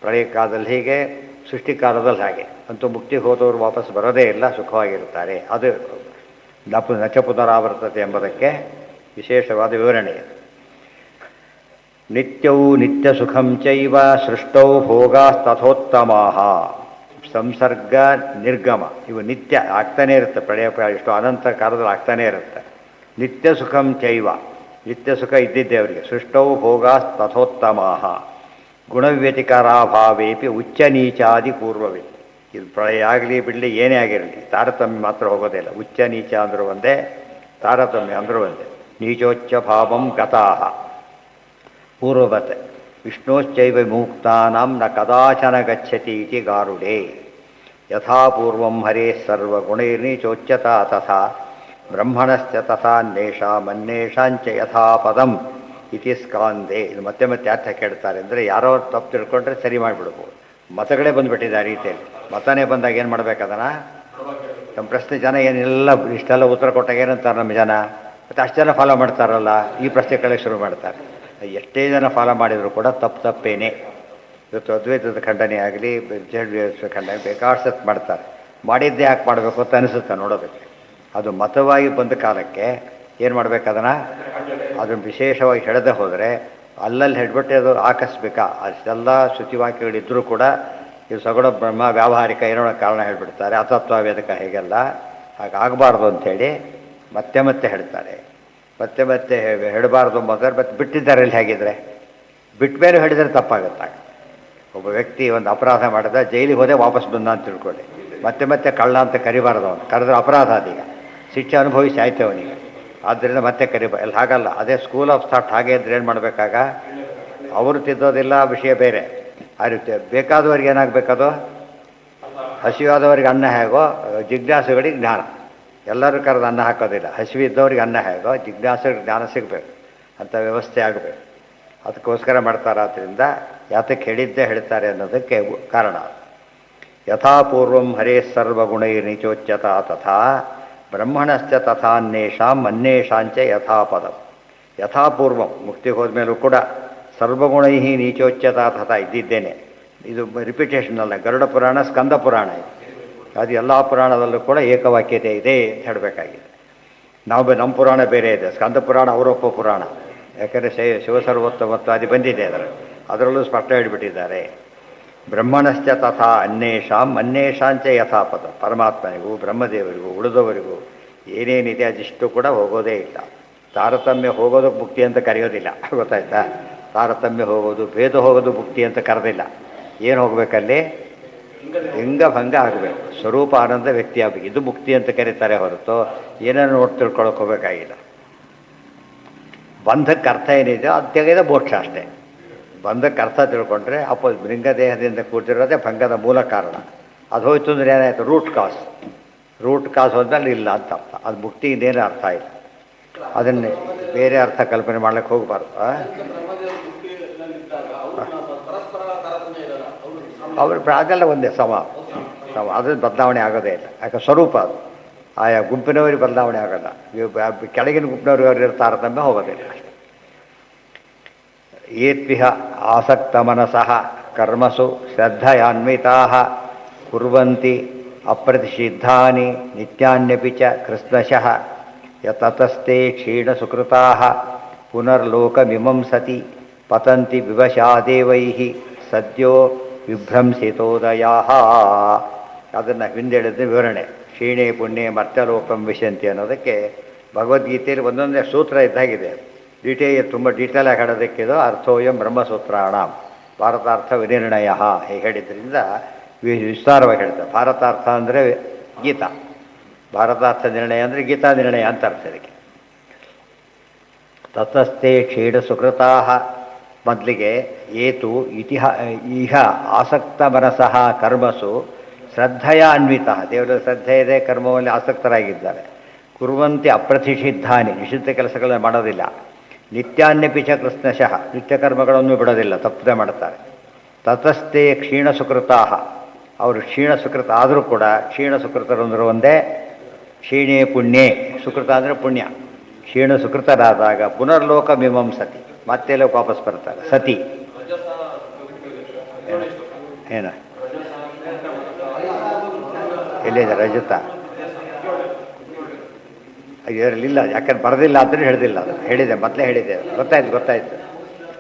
ಪ್ರಳಯ ಕಾಲದಲ್ಲಿ ಹೀಗೆ ಸೃಷ್ಟಿ ಕಾಲದಲ್ಲಿ ಹಾಗೆ ಅಂತೂ ಮುಕ್ತಿಗೆ ಹೋದವರು ವಾಪಸ್ ಬರೋದೇ ಇಲ್ಲ ಸುಖವಾಗಿರ್ತಾರೆ ಅದು ನಚ ಪುನರಾವರ್ತತೆ ಎಂಬುದಕ್ಕೆ ವಿಶೇಷವಾದ ವಿವರಣೆ ನಿತ್ಯೌ ನಿತ್ಯ ಸುಖಂ ಚೈವ ಸೃಷ್ಟೌ ಭೋಗಾಸ್ತಥೋತ್ತಮಾಃ ಸಂಸರ್ಗ ನಿರ್ಗಮ ಇವು ನಿತ್ಯ ಆಗ್ತಾನೇ ಇರುತ್ತೆ ಪ್ರಳಯ ಇಷ್ಟು ಅನಂತ ಕಾಲದಲ್ಲಿ ಆಗ್ತಾನೇ ಇರುತ್ತೆ ನಿತ್ಯ ಸುಖಂ ಚೈವ ನಿತ್ಯ ಸುಖ ಇದ್ದಿದ್ದೆ ಅವರಿಗೆ ಸೃಷ್ಟೌ ಭೋಗಾಸ್ತಥೋತ್ತಮಾಃ ಗುಣವ್ಯತಿಕರಾಭಾವೇಪಿ ಉಚ್ಚ ನೀಚಾದಿ ಪೂರ್ವವೇ ಇದು ಪ್ರಳಯ ಆಗಲಿ ಬಿಡಲಿ ಏನೇ ಆಗಿರಲಿ ತಾರತಮ್ಯ ಮಾತ್ರ ಹೋಗೋದಿಲ್ಲ ಉಚ್ಚ ನೀಚ ಅಂದರೂ ಒಂದೇ ತಾರತಮ್ಯ ಅಂದರೂ ಒಂದೇ ನೀಚೋಚ್ಚ ಭಾವಂ ಗತಾಃ ಪೂರ್ವವತ್ ವಿಷ್ಣೋಶ್ಚೈವ ಮುಕ್ತಾನಾಂ ನ ಕದಾಚನ ಗಚ್ಚತಿ ಇತಿ ಗಾರುಡೆ ಯಥಾ ಪೂರ್ವಂ ಹರೇ ಸರ್ವಗುಣೈರ್ನೀಚೋಚ್ಯತಾ ತಥಾ ಬ್ರಹ್ಮಣಶ್ಚ ತಥಾನ್ಯೇಷಾಮನ್ಯೇಷಾಂಚ ಯಥಾ ಪದಂ ಇತಿ ಸ್ಕಾಂದೆ ಇದು ಮತ್ತೆ ಮತ್ತೆ ಅರ್ಥ ಕೇಳ್ತಾರೆ ಅಂದರೆ ಯಾರೋ ತಪ್ಪು ತಿಳ್ಕೊಂಡ್ರೆ ಸರಿ ಮಾಡಿಬಿಡ್ಬೋದು ಮತಗಳೇ ಬಂದುಬಿಟ್ಟಿದೆ ಆ ರೀತಿಯಲ್ಲಿ ಮತನೇ ಬಂದಾಗ ಏನು ಮಾಡ್ಬೇಕದನ್ನು ನಮ್ಮ ಪ್ರಶ್ನೆ ಜನ ಏನೆಲ್ಲ ಇಷ್ಟೆಲ್ಲ ಉತ್ತರ ಕೊಟ್ಟಾಗ ಏನಂತಾರೆ ನಮ್ಮ ಜನ ಮತ್ತು ಅಷ್ಟು ಜನ ಫಾಲೋ ಮಾಡ್ತಾರಲ್ಲ ಈ ಪ್ರಶ್ನೆ ಕೇಳಕ್ಕೆ ಶುರು ಮಾಡ್ತಾರೆ ಎಷ್ಟೇ ಜನ ಫಾಲೋ ಮಾಡಿದರೂ ಕೂಡ ತಪ್ಪೇನೆ ಇವತ್ತು ಅದ್ವೈತದ ಖಂಡನೆ ಆಗಲಿ ಖಂಡನೆ ಬೇಕಾಷ್ಟು ಸತ್ ಮಾಡ್ತಾರೆ ಮಾಡಿದ್ದೇ ಯಾಕೆ ಮಾಡಬೇಕು ಅಂತ ಅನಿಸುತ್ತೆ ನೋಡೋದಕ್ಕೆ ಅದು ಮತವಾಗಿ ಬಂದ ಕಾಲಕ್ಕೆ ಏನು ಮಾಡಬೇಕದನ್ನು ಅದನ್ನು ವಿಶೇಷವಾಗಿ ಹೇಳದೆ ಹೋದರೆ ಅಲ್ಲಲ್ಲಿ ಹಿಡ್ಬಿಟ್ಟು ಅದು ಆಕಸ್ಮಿಕ ಅಷ್ಟೆಲ್ಲ ಶ್ರುತಿವಾಕ್ಯಗಳಿದ್ದರೂ ಕೂಡ ಇವು ಸಗುಣ ಬ್ರಹ್ಮ ವ್ಯಾವಹಾರಿಕ ಏನೋ ಕಾರಣ ಹೇಳಿಬಿಡ್ತಾರೆ ಅತತ್ವ ವೇದಕ ಹೇಗೆಲ್ಲ ಹಾಗಾಗಬಾರ್ದು ಅಂಥೇಳಿ ಮತ್ತೆ ಮತ್ತೆ ಹೇಳ್ತಾರೆ ಮತ್ತೆ ಮತ್ತೆ ಹೇಳಬಾರ್ದು ಮೊದಲು ಮತ್ತೆ ಬಿಟ್ಟಿದ್ದಾರೆ ಇಲ್ಲಿ ಹೇಗಿದ್ರೆ ಬಿಟ್ಟ ಮೇಲೆ ಹೇಳಿದರೆ ತಪ್ಪಾಗುತ್ತಾಗ ಒಬ್ಬ ವ್ಯಕ್ತಿ ಒಂದು ಅಪರಾಧ ಮಾಡಿದ ಜೈಲಿಗೆ ಹೋದೆ ವಾಪಸ್ ಬಂದ ಅಂತ ತಿಳ್ಕೊಳ್ಳಿ ಮತ್ತೆ ಮತ್ತೆ ಕಳ್ಳ ಅಂತ ಕರಿಬಾರ್ದು ಅವನು ಕರೆದ್ರೆ ಅಪರಾಧ ಅದೀಗ ಶಿಕ್ಷೆ ಅನುಭವಿಸಿ ಆಯ್ತು ಅವನಿಗೆ ಆದ್ದರಿಂದ ಮತ್ತೆ ಅಲ್ಲಿ ಹಾಗಲ್ಲ ಅದೇ ಸ್ಕೂಲ್ ಆಫ್ ಥಾಟ್ ಹಾಗೆ ಇದ್ರೆ ಏನು ಮಾಡಬೇಕಾಗ ಅವರು ತಿದ್ದೋದಿಲ್ಲ ವಿಷಯ ಬೇರೆ ಆ ರೀತಿ ಬೇಕಾದವರಿಗೆ ಏನಾಗಬೇಕದು ಹಸಿವಾದವರಿಗೆ ಅನ್ನ ಹೇಗೋ ಜಿಜ್ಞಾಸುಗಳಿಗೆ ಜ್ಞಾನ ಎಲ್ಲರೂ ಕರೆದು ಅನ್ನ ಹಾಕೋದಿಲ್ಲ ಹಸಿವಿದ್ದವ್ರಿಗೆ ಅನ್ನ ಹೇಗೋ ಜಿಜ್ಞಾಸುಗಳಿಗೆ ಜ್ಞಾನ ಸಿಗಬೇಕು ಅಂಥ ವ್ಯವಸ್ಥೆ ಆಗಬೇಕು ಅದಕ್ಕೋಸ್ಕರ ಮಾಡ್ತಾರಾದ್ರಿಂದ ಯಾತಕ್ಕೆ ಹೇಳಿದ್ದೇ ಹೇಳ್ತಾರೆ ಅನ್ನೋದಕ್ಕೆ ಕಾರಣ ಯಥಾಪೂರ್ವಂ ಹರೇ ಸರ್ವಗುಣೈರ್ನಿಚೋಚ್ಯತಾ ತಥಾ ಬ್ರಹ್ಮಣಶ್ಚ ತಥಾನ್ಯೇಷಾಂ ಅನ್ಯೇಷಾಂಚ ಯಥಾಪದಂ ಯಥಾಪೂರ್ವಂ ಮುಕ್ತಿಗೆ ಹೋದ್ಮೇಲೂ ಕೂಡ ಸರ್ವಗುಣೈ ನೀಚೋಚ್ಯತಾ ತಥಾ ಇದ್ದಿದ್ದೇನೆ ಇದು ರಿಪಿಟೇಷನ್ ಅಲ್ಲ ಗರುಡ ಪುರಾಣ ಸ್ಕಂದ ಪುರಾಣ ಇದು ಅದು ಎಲ್ಲ ಪುರಾಣದಲ್ಲೂ ಕೂಡ ಏಕವಾಕ್ಯತೆ ಇದೆ ಅಂತ ಹೇಳಬೇಕಾಗಿದೆ ನಾವು ನಮ್ಮ ಪುರಾಣ ಬೇರೆ ಇದೆ ಸ್ಕಂದ ಪುರಾಣ ಅವರೊಪ್ಪ ಪುರಾಣ ಯಾಕಂದರೆ ಶಿವಸರ್ವೋತ್ತಮತ್ವಾದಿ ಬಂದಿದೆ ಅದರಲ್ಲೂ ಸ್ಪಷ್ಟ ಹೇಳಿಬಿಟ್ಟಿದ್ದಾರೆ ಬ್ರಹ್ಮಣಶ್ಚ ತಥಾ ಅನ್ಯೇಷಾಂಚ ಯಥಾಪದ ಪರಮಾತ್ಮನಿಗೂ ಬ್ರಹ್ಮದೇವರಿಗೂ ಉಳಿದವರಿಗೂ ಏನೇನಿದೆ ಅದಿಷ್ಟು ಕೂಡ ಹೋಗೋದೇ ಇಲ್ಲ ತಾರತಮ್ಯ ಹೋಗೋದು ಮುಕ್ತಿ ಅಂತ ಕರೆಯೋದಿಲ್ಲ ಗೊತ್ತಾಯ್ತಾ ತಾರತಮ್ಯ ಹೋಗೋದು ಭೇದ ಹೋಗೋದು ಮುಕ್ತಿ ಅಂತ ಕರೆದಿಲ್ಲ ಏನು ಹೋಗ್ಬೇಕಲ್ಲಿ ಲಿಂಗಭಂಗ ಆಗಬೇಕು ಸ್ವರೂಪ ಆನಂದ ವ್ಯಕ್ತಿ ಆಗಬೇಕು ಇದು ಮುಕ್ತಿ ಅಂತ ಕರೀತಾರೆ ಹೊರತು ಏನೇನು ನೋಡಿ ತಿಳ್ಕೊಳಕ್ಕೆ ಹೋಗಬೇಕಾಗಿಲ್ಲ ಬಂಧಕ್ಕೆ ಅರ್ಥ ಏನಿದೆ ಅದು ತೆಗೆದ ಮೋಕ್ಷ ಅಷ್ಟೇ ಬಂಧಕ್ಕೆ ಅರ್ಥ ತಿಳ್ಕೊಂಡ್ರೆ ಲಿಂಗದೇಹದಿಂದ ಕೂತಿರೋದೇ ಭಂಗದ ಮೂಲ ಕಾರಣ ಅದು ಹೋಯ್ತು ಅಂದರೆ ಏನಾಯಿತು ರೂಟ್ ಕಾಸ್ ಹೋದ್ಮೇಲೆ ಇಲ್ಲ ಅಂತ ಅರ್ಥ ಅದು ಮುಕ್ತಿ ಇನ್ನೇನು ಅರ್ಥ ಇಲ್ಲ ಅದನ್ನೇ ಬೇರೆ ಅರ್ಥ ಕಲ್ಪನೆ ಮಾಡ್ಲಿಕ್ಕೆ ಹೋಗಬಾರ್ದು ಅದೆಲ್ಲ ಒಂದೇ ಸಮ ಅದ್ರ ಬದಲಾವಣೆ ಆಗೋದೇ ಇಲ್ಲ ಯಾಕೆ ಸ್ವರೂಪ ಅದು ಆಯಾ ಗುಂಪಿನವರಿಗೆ ಬದಲಾವಣೆ ಆಗೋಲ್ಲ ಕೆಳಗಿನ ಗುಂಪಿನವ್ರಿಗೆ ತಾರತಮ್ಯ ಹೋಗೋದಿಲ್ಲ ಏತ್ವಿಹ ಆಸಕ್ತ ಮನಸಃ ಕರ್ಮಸು ಶ್ರದ್ಧಯಾನ್ವಿತಾ ಕುರ್ವಂತಿ ಅಪ್ರತಿಷಿದ್ಧಾನಿ ನಿತ್ಯಾನ್ಯಪಿ ಚ ಕೃಷ್ಣಶಃ ಯತತಸ್ತೆ ಕ್ಷೀಣಸುಕೃತಾ ಪುನರ್ಲೋಕಮಿಮಂ ಸತಿ ಪತಂತಿ ವಿವಶಾದೇವೈಃ ಸದ್ಯೋ ವಿಭ್ರಂಸಿತೋದಯಾ ಅದನ್ನು ಹಿಂದೇಳಿದ ವಿವರಣೆ ಕ್ಷೀಣೆ ಪುಣ್ಯೆ ಮರ್ತ್ಯಲೋಕಂ ವಿಶಂತಿ ಅನ್ನೋದಕ್ಕೆ ಭಗವದ್ಗೀತೆಯಲ್ಲಿ ಒಂದೊಂದೇ ಸೂತ್ರ ಇದ್ದಾಗಿದೆ ತುಂಬ ಡೀಟೇಲಾಗಿ ಹೇಳೋದಕ್ಕಿದು ಅರ್ಥೋಯಂ ಬ್ರಹ್ಮಸೂತ್ರಾಣ ಭಾರತಾರ್ಥ ವಿನಿರ್ಣಯ ಹೀಗೆ ಹೇಳಿದ್ರಿಂದ ವಿಸ್ತಾರವಾಗಿ ಹೇಳ್ತಾರೆ ಭಾರತಾರ್ಥ ಅಂದರೆ ಗೀತಾ ಭಾರತಾರ್ಥ ನಿರ್ಣಯ ಅಂದರೆ ಗೀತಾ ನಿರ್ಣಯ ಅಂತ ಅರ್ಥ ಇದಕ್ಕೆ ತತಸ್ಥೆ ಕ್ಷೀಣ ಸುಕೃತಾ ಮೊದಲಿಗೆ ಏತು ಇಹ ಆಸಕ್ತ ಮನಸಃ ಕರ್ಮಸು ಶ್ರದ್ಧೆಯ ಅನ್ವಿತ ದೇವರ ಶ್ರದ್ಧೆ ಇದೆ ಕರ್ಮದಲ್ಲಿ ಆಸಕ್ತರಾಗಿದ್ದಾರೆ ಕುರುವಂತೆ ಅಪ್ರತಿಷಿದ್ಧಾನಿ, ನಿಷಿದ್ಧ ಕೆಲಸಗಳನ್ನ ಮಾಡೋದಿಲ್ಲ. ನಿತ್ಯಾನ್ಯಪಿಚ ಕೃಷ್ಣಶಃ, ನಿತ್ಯ ಕರ್ಮಗಳನ್ನು ಬಿಡೋದಿಲ್ಲ, ತಪ್ಪದೆ ಮಾಡ್ತಾರೆ. ತತಸ್ಥೆ ಕ್ಷೀಣ ಸುಕೃತಾಹ, ಅವರು ಕ್ಷೀಣ ಸುಕೃತ ಆದರೂ ಕೂಡ ಕ್ಷೀಣ ಸುಕೃತರು ಅಂದ್ರೆ ಒಂದೇ, ಕ್ಷೀಣೇ ಪುಣ್ಯೇ, ಸುಕೃತ ಅಂದರೆ ಪುಣ್ಯ. ಕ್ಷೀಣ ಸುಕೃತರಾದಾಗ ಪುನರ್ಲೋಕ ಮೀಮಾಂಸತಿ, ಮತ್ತೆ ಲೋಕ ವಾಪಸ್ ಬರ್ತಾರೆ. ಸತಿ ಏನು ಎಲ್ಲಿದೆ ರಜತ? ಇದರಲ್ಲಿಲ್ಲ, ಯಾಕಂದ್ರೆ ಬರೋದಿಲ್ಲ ಅಂದರೆ ಹೇಳಿದಿಲ್ಲ. ಅದು ಹೇಳಿದೆ, ಮೊದಲೇ ಹೇಳಿದೆ, ಗೊತ್ತಾಯ್ತು.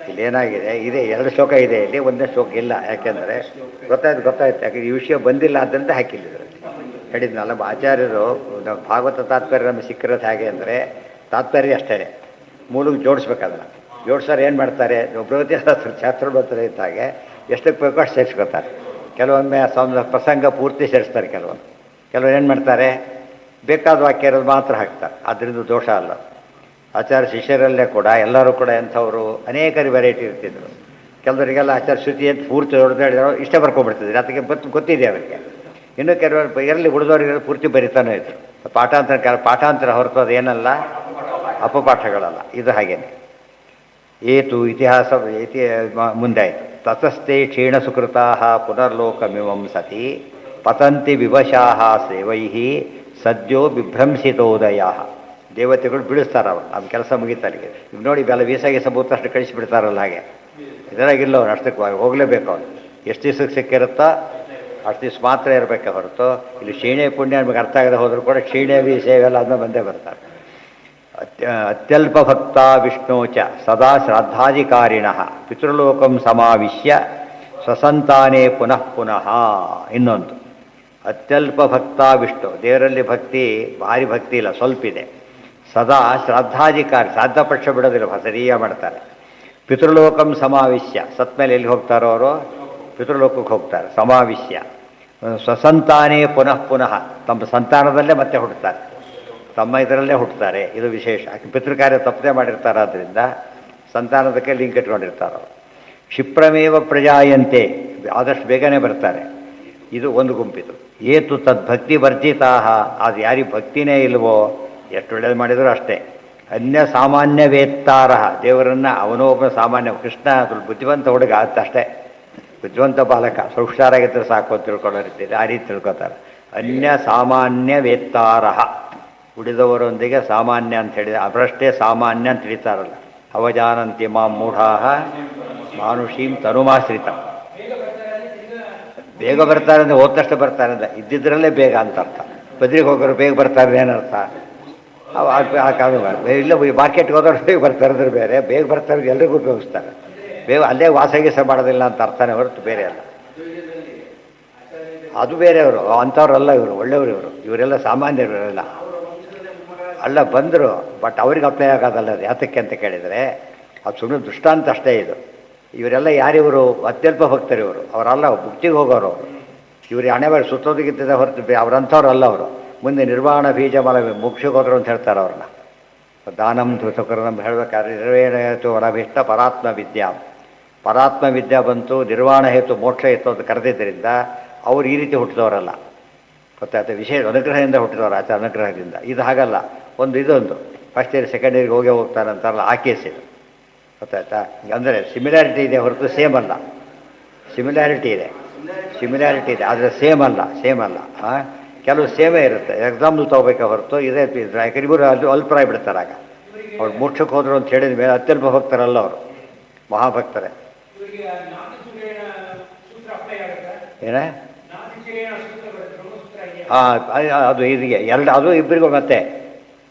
ಇಲ್ಲೇನಾಗಿದೆ, ಇದೆ 2 ಶ್ಲೋಕ ಇದೆ ಇಲ್ಲಿ, ಒಂದೇ ಶ್ಲೋಕ ಇಲ್ಲ. ಯಾಕೆಂದರೆ ಗೊತ್ತಾಯ್ತು. ಯಾಕೆ ಈ ವಿಷಯ ಬಂದಿಲ್ಲ ಆದ್ದರಿಂದ ಹಾಕಿಲ್ಲ ಇದರಲ್ಲಿ. ಹೇಳಿದ್ನಲ್ಲ, ಆಚಾರ್ಯರು ಭಾಗವತ ತಾತ್ಪರ್ಯ ನಮಗೆ ಸಿಕ್ಕಿರೋದು ಹೇಗೆ ಅಂದರೆ, ತಾತ್ಪರ್ಯ ಅಷ್ಟೇ, ಮೂಲಕ್ಕೆ ಜೋಡಿಸ್ಬೇಕದನ್ನು. ಜೋಡಿಸೋರು ಏನು ಮಾಡ್ತಾರೆ, ಬೃಹತಿ ಶಾಸ್ತ್ರ ಬರ್ತಾರೆ ಇದ್ದ ಹಾಗೆ ಎಷ್ಟಕ್ಕೆ ಬೇಕೋ ಅಷ್ಟು ಸೇರಿಸ್ಕೊತಾರೆ. ಕೆಲವೊಮ್ಮೆ ಪ್ರಸಂಗ ಪೂರ್ತಿ ಸೇರಿಸ್ತಾರೆ. ಕೆಲವರು ಏನು ಮಾಡ್ತಾರೆ, ಬೇಕಾದ ವಾಕ್ಯ ಇರೋದು ಮಾತ್ರ ಹಾಕ್ತಾರೆ. ಅದರಿಂದ ದೋಷ ಅಲ್ಲ. ಆಚಾರ್ಯ ಶಿಷ್ಯರಲ್ಲೇ ಕೂಡ ಎಲ್ಲರೂ ಕೂಡ ಎಂಥವರು ಅನೇಕರಿ ವೆರೈಟಿ ಇರ್ತಿದ್ರು. ಕೆಲವರಿಗೆಲ್ಲ ಆಚಾರ್ಯ ಶ್ರುತಿ ಅಂತ ಪೂರ್ತಿ ಹೊಡೆದಾಡಿರೋ ಇಷ್ಟ ಬರ್ಕೊಂಡ್ಬಿಡ್ತಿದ್ರು, ಅದಕ್ಕೆ ಗೊತ್ತಿದೆ ಅವರಿಗೆ. ಇನ್ನೂ ಕೆಲವರು ಎಲ್ಲಿ ಉಳಿದವರಿಗೆ ಪೂರ್ತಿ ಬರಿತಾನೂ ಇದ್ರು. ಪಾಠಾಂತರ ಹೊರತು ಅದೇನಲ್ಲ, ಅಪಪಾಠಗಳಲ್ಲ. ಇದು ಹಾಗೇನೆ. ಏತು ಇತಿಹಾಸ ಮುಂದಾಯಿತು. ತತಸ್ಥೆ ಕ್ಷೀಣ ಸುಕೃತಾ ಪುನರ್ಲೋಕಮಿವಂಸತಿ ಪತಂತಿ ವಿವಶಾಹ ಸೇವೈ ಸದ್ಯೋ ಬಿಭ್ರಂಸಿತೋದಯ. ದೇವತೆಗಳು ಬೀಳಿಸ್ತಾರೆ ಅವರು, ನಮ್ಮ ಕೆಲಸ ಮುಗಿತಲ್ಲಿಗೆ. ಈಗ ನೋಡಿ, ಬೆಲ್ಲ ವೀಸಾಗಿ ಸಬೂತ ಅಷ್ಟು ಕಳಿಸಿಬಿಡ್ತಾರಲ್ಲ, ಹಾಗೆ ಇದರಾಗಿಲ್ಲ. ಅವನು ಅಷ್ಟಕ್ಕೆ ಹೋಗಲೇಬೇಕು. ಅವನು ಎಷ್ಟು ದಿವ್ಸಕ್ಕೆ ಸಿಕ್ಕಿರುತ್ತೋ ಅಷ್ಟು ದಿವ್ಸ ಮಾತ್ರ ಇರಬೇಕೆ ಹೊರತು ಇಲ್ಲಿ ಕ್ಷೀಣೆ ಪುಣ್ಯ ನಮಗೆ ಅರ್ಥ ಆಗದೆ ಹೋದರೂ ಕೂಡ ಕ್ಷೀಣೆ ಸೇವೆಲ್ಲ ಅದನ್ನ ಬಂದೇ ಬರ್ತಾರೆ. ಅತ್ಯಲ್ಪ ಭಕ್ತ ವಿಷ್ಣೋಚ ಸದಾ ಶ್ರಾದ್ದಾಧಿಕಾರಿಣ ಪಿತೃಲೋಕಂ ಸಮಾವಿಶ್ಯ ಸ್ವಸಂತಾನೇ ಪುನಃ ಪುನಃ. ಇನ್ನೊಂದು ಅತ್ಯಲ್ಪ ಭಕ್ತ ವಿಷ್ಣು, ದೇವರಲ್ಲಿ ಭಕ್ತಿ ಭಾರಿ ಭಕ್ತಿ ಇಲ್ಲ, ಸ್ವಲ್ಪ ಇದೆ. ಸದಾ ಶ್ರಾದ್ದಾಧಿಕಾರಿ, ಶ್ರಾದ್ದ ಪಕ್ಷ ಬಿಡೋದಿಲ್ಲ, ಸರಿಯ ಮಾಡ್ತಾರೆ. ಪಿತೃಲೋಕಂ ಸಮಾವಿಶ್ಯ, ಸತ್ ಮೇಲೆ ಎಲ್ಲಿ ಹೋಗ್ತಾರೋ ಅವರು ಪಿತೃಲೋಕಕ್ಕೆ ಹೋಗ್ತಾರೆ. ಸಮಾವಿಶ್ಯ ಸ್ವಸಂತಾನೇ ಪುನಃ ಪುನಃ, ತಮ್ಮ ಸಂತಾನದಲ್ಲೇ ಮತ್ತೆ ಹುಟ್ಟುತ್ತಾರೆ, ತಮ್ಮ ಇದರಲ್ಲೇ ಹುಟ್ಟುತ್ತಾರೆ. ಇದು ವಿಶೇಷ. ಪಿತೃಕಾರ್ಯ ತಪ್ಪದೆ ಮಾಡಿರ್ತಾರೆ, ಆದ್ದರಿಂದ ಸಂತಾನದಕ್ಕೆ ಲಿಂಕ್ ಇಟ್ಕೊಂಡಿರ್ತಾರೆ. ಕ್ಷಿಪ್ರಮೇವ ಪ್ರಜಾಯಂತೆ, ಆದಷ್ಟು ಬೇಗನೆ ಬರ್ತಾರೆ. ಇದು ಒಂದು ಗುಂಪಿದು. ಏತು ತದ್ಭಕ್ತಿ ವರ್ಜಿತಾ, ಅದು ಯಾರಿಗೆ ಭಕ್ತಿನೇ ಇಲ್ವೋ ಎಷ್ಟು ಒಳ್ಳೇದು ಮಾಡಿದರೂ ಅಷ್ಟೇ. ಅನ್ಯ ಸಾಮಾನ್ಯ ವೇತ್ತಾರ, ದೇವರನ್ನು ಅವನೊಬ್ಬ ಸಾಮಾನ್ಯ, ಕೃಷ್ಣ ಬುದ್ಧಿವಂತ ಹುಡುಗ ಅಷ್ಟೇ, ಬುದ್ಧಿವಂತ ಬಾಲಕ, ಹುಷಾರಾಗಿದ್ದರೆ ಸಾಕು ಅಂತ ತಿಳ್ಕೊಳ್ಳೋರಿದ್ದೀರಿ, ಆ ರೀತಿ ತಿಳ್ಕೊತಾರೆ. ಅನ್ಯ ಸಾಮಾನ್ಯ ವೇತ್ತಾರ, ಉಳಿದವರೊಂದಿಗೆ ಸಾಮಾನ್ಯ ಅಂತ ಹೇಳಿದರೆ ಅವರಷ್ಟೇ ಸಾಮಾನ್ಯ ಅಂತ ತಿಳಿತಾರಲ್ಲ. ಅವಜಾನಂತಿ ಮಾಂ ಮೂಢಾ ಮಾನುಷೀಂ ತನುಮಾಶ್ರಿತ. ಬೇಗ ಬರ್ತಾರೆ ಅಂದರೆ ಹೋದಷ್ಟು ಬರ್ತಾರೆ ಅಂದರೆ ಇದ್ದಿದ್ದರಲ್ಲೇ ಬೇಗ ಅಂತ ಅರ್ಥ. ಬದ್ರಿಗೆ ಹೋಗೋರು ಬೇಗ ಬರ್ತಾರೆ ಏನರ್ಥ? ಇಲ್ಲ, ಮಾರ್ಕೆಟ್ಗೆ ಹೋದವ್ರು ಬೇಗ ಬರ್ತಾರೆ ಅಂದ್ರೆ ಬೇರೆ, ಬೇಗ ಬರ್ತಾರೆ ಎಲ್ರಿಗೂ ಉಪಯೋಗಿಸ್ತಾರೆ. ಬೇಗ ಅಲ್ಲೇ ವಾಸಗೀಸ ಮಾಡೋದಿಲ್ಲ ಅಂತ ಅರ್ಥನೇ ಹೊರತು ಬೇರೆ ಅಲ್ಲ. ಅದು ಬೇರೆಯವರು, ಅಂಥವ್ರಲ್ಲ ಇವರು, ಒಳ್ಳೆಯವರು ಇವರು. ಇವರೆಲ್ಲ ಸಾಮಾನ್ಯರು ಇವರೆಲ್ಲ ಅಲ್ಲ, ಬಂದರು. ಬಟ್ ಅವ್ರಿಗೆ ಅಪ್ಲೈ ಆಗೋದಲ್ಲ. ಅದು ಯಾತಕ್ಕೆ ಅಂತ ಕೇಳಿದರೆ, ಅದು ಸುಮ್ಮನೆ ದೃಷ್ಟಾಂತ ಅಷ್ಟೇ. ಇದು ಇವರೆಲ್ಲ ಯಾರಿವರು? ಅತ್ಯಲ್ಪ ಭಕ್ತರು ಇವರು. ಅವರಲ್ಲ ಮುಕ್ತಿಗೆ ಹೋಗೋರು ಅವರು. ಇವರು ಹಣೆ ಬಾರಿ ಸುತ್ತೋದಕ್ಕಿದ್ದ ಹೊರತು ಅವರಂಥವ್ರಲ್ಲ ಅವರು. ಮುಂದೆ ನಿರ್ವಾಣ ಬೀಜ ಮಲ ಮುಕ್ಷಕ್ಕೆ ಹೋದರು ಅಂತ ಹೇಳ್ತಾರೆ ಅವ್ರನ್ನ. ದಾನಂ ಧೃತಕರು ನಮ್ಮ ಹೇಳಬೇಕಾದ್ರೆ ನಿರ್ವೇಣ ಹೇತು ವರಭಿಷ್ಟ ಪರಾತ್ಮ ವಿದ್ಯಾ, ಪರಾತ್ಮ ವಿದ್ಯಾ ಬಂತು, ನಿರ್ವಾಣ ಹೇತು ಮೋಕ್ಷ ಹೇತು ಅಂತ ಕರೆದಿದ್ದರಿಂದ ಅವ್ರು ಈ ರೀತಿ ಹುಟ್ಟಿದವರಲ್ಲ. ಗೊತ್ತಾಯ್ತು? ವಿಶೇಷ ಅನುಗ್ರಹದಿಂದ ಹುಟ್ಟಿದವರು, ಆಚಾರ ಅನುಗ್ರಹದಿಂದ. ಇದು ಹಾಗಲ್ಲ. ಇದೊಂದು ಫಸ್ಟ್ ಇಯರ್ ಸೆಕೆಂಡ್ ಇಯರ್ಗೆ ಹೋಗ್ತಾರೆ ಅಂತಾರಲ್ಲ, ಆ ಕೇಸ್ ಇದು. ಗೊತ್ತಾಯ್ತಾ? ಅಂದರೆ ಸಿಮಿಲಾರಿಟಿ ಇದೆ ಹೊರತು ಸೇಮ್ ಅಲ್ಲ. ಸಿಮಿಲಾರಿಟಿ ಇದೆ ಆದರೆ ಸೇಮ್ ಅಲ್ಲ. ಕೆಲವು ಸೇಮೇ ಇರುತ್ತೆ. ಎಕ್ಸಾಂಪಲ್ ತೊಗೋಬೇಕೆ ಹೊರತು ಇದೇ ಯಾಕಂದ್ರೆ ಇಬ್ಬರು ಅಲ್ಪರಾಯ ಬಿಡ್ತಾರೆ. ಆಗ ಅವ್ರು ಮೋಕ್ಷಕ್ಕೆ ಹೋದ್ರು ಅಂತ ಹೇಳಿದ ಮೇಲೆ ಅತ್ಯಲ್ಪ ಭಕ್ತರಲ್ಲ ಅವರು, ಮಹಾಭಕ್ತರೇ. ಏನೇ ಅದು ಇದಕ್ಕೆ ಅದು ಇಬ್ಬರಿಗೂ ಮತ್ತೆ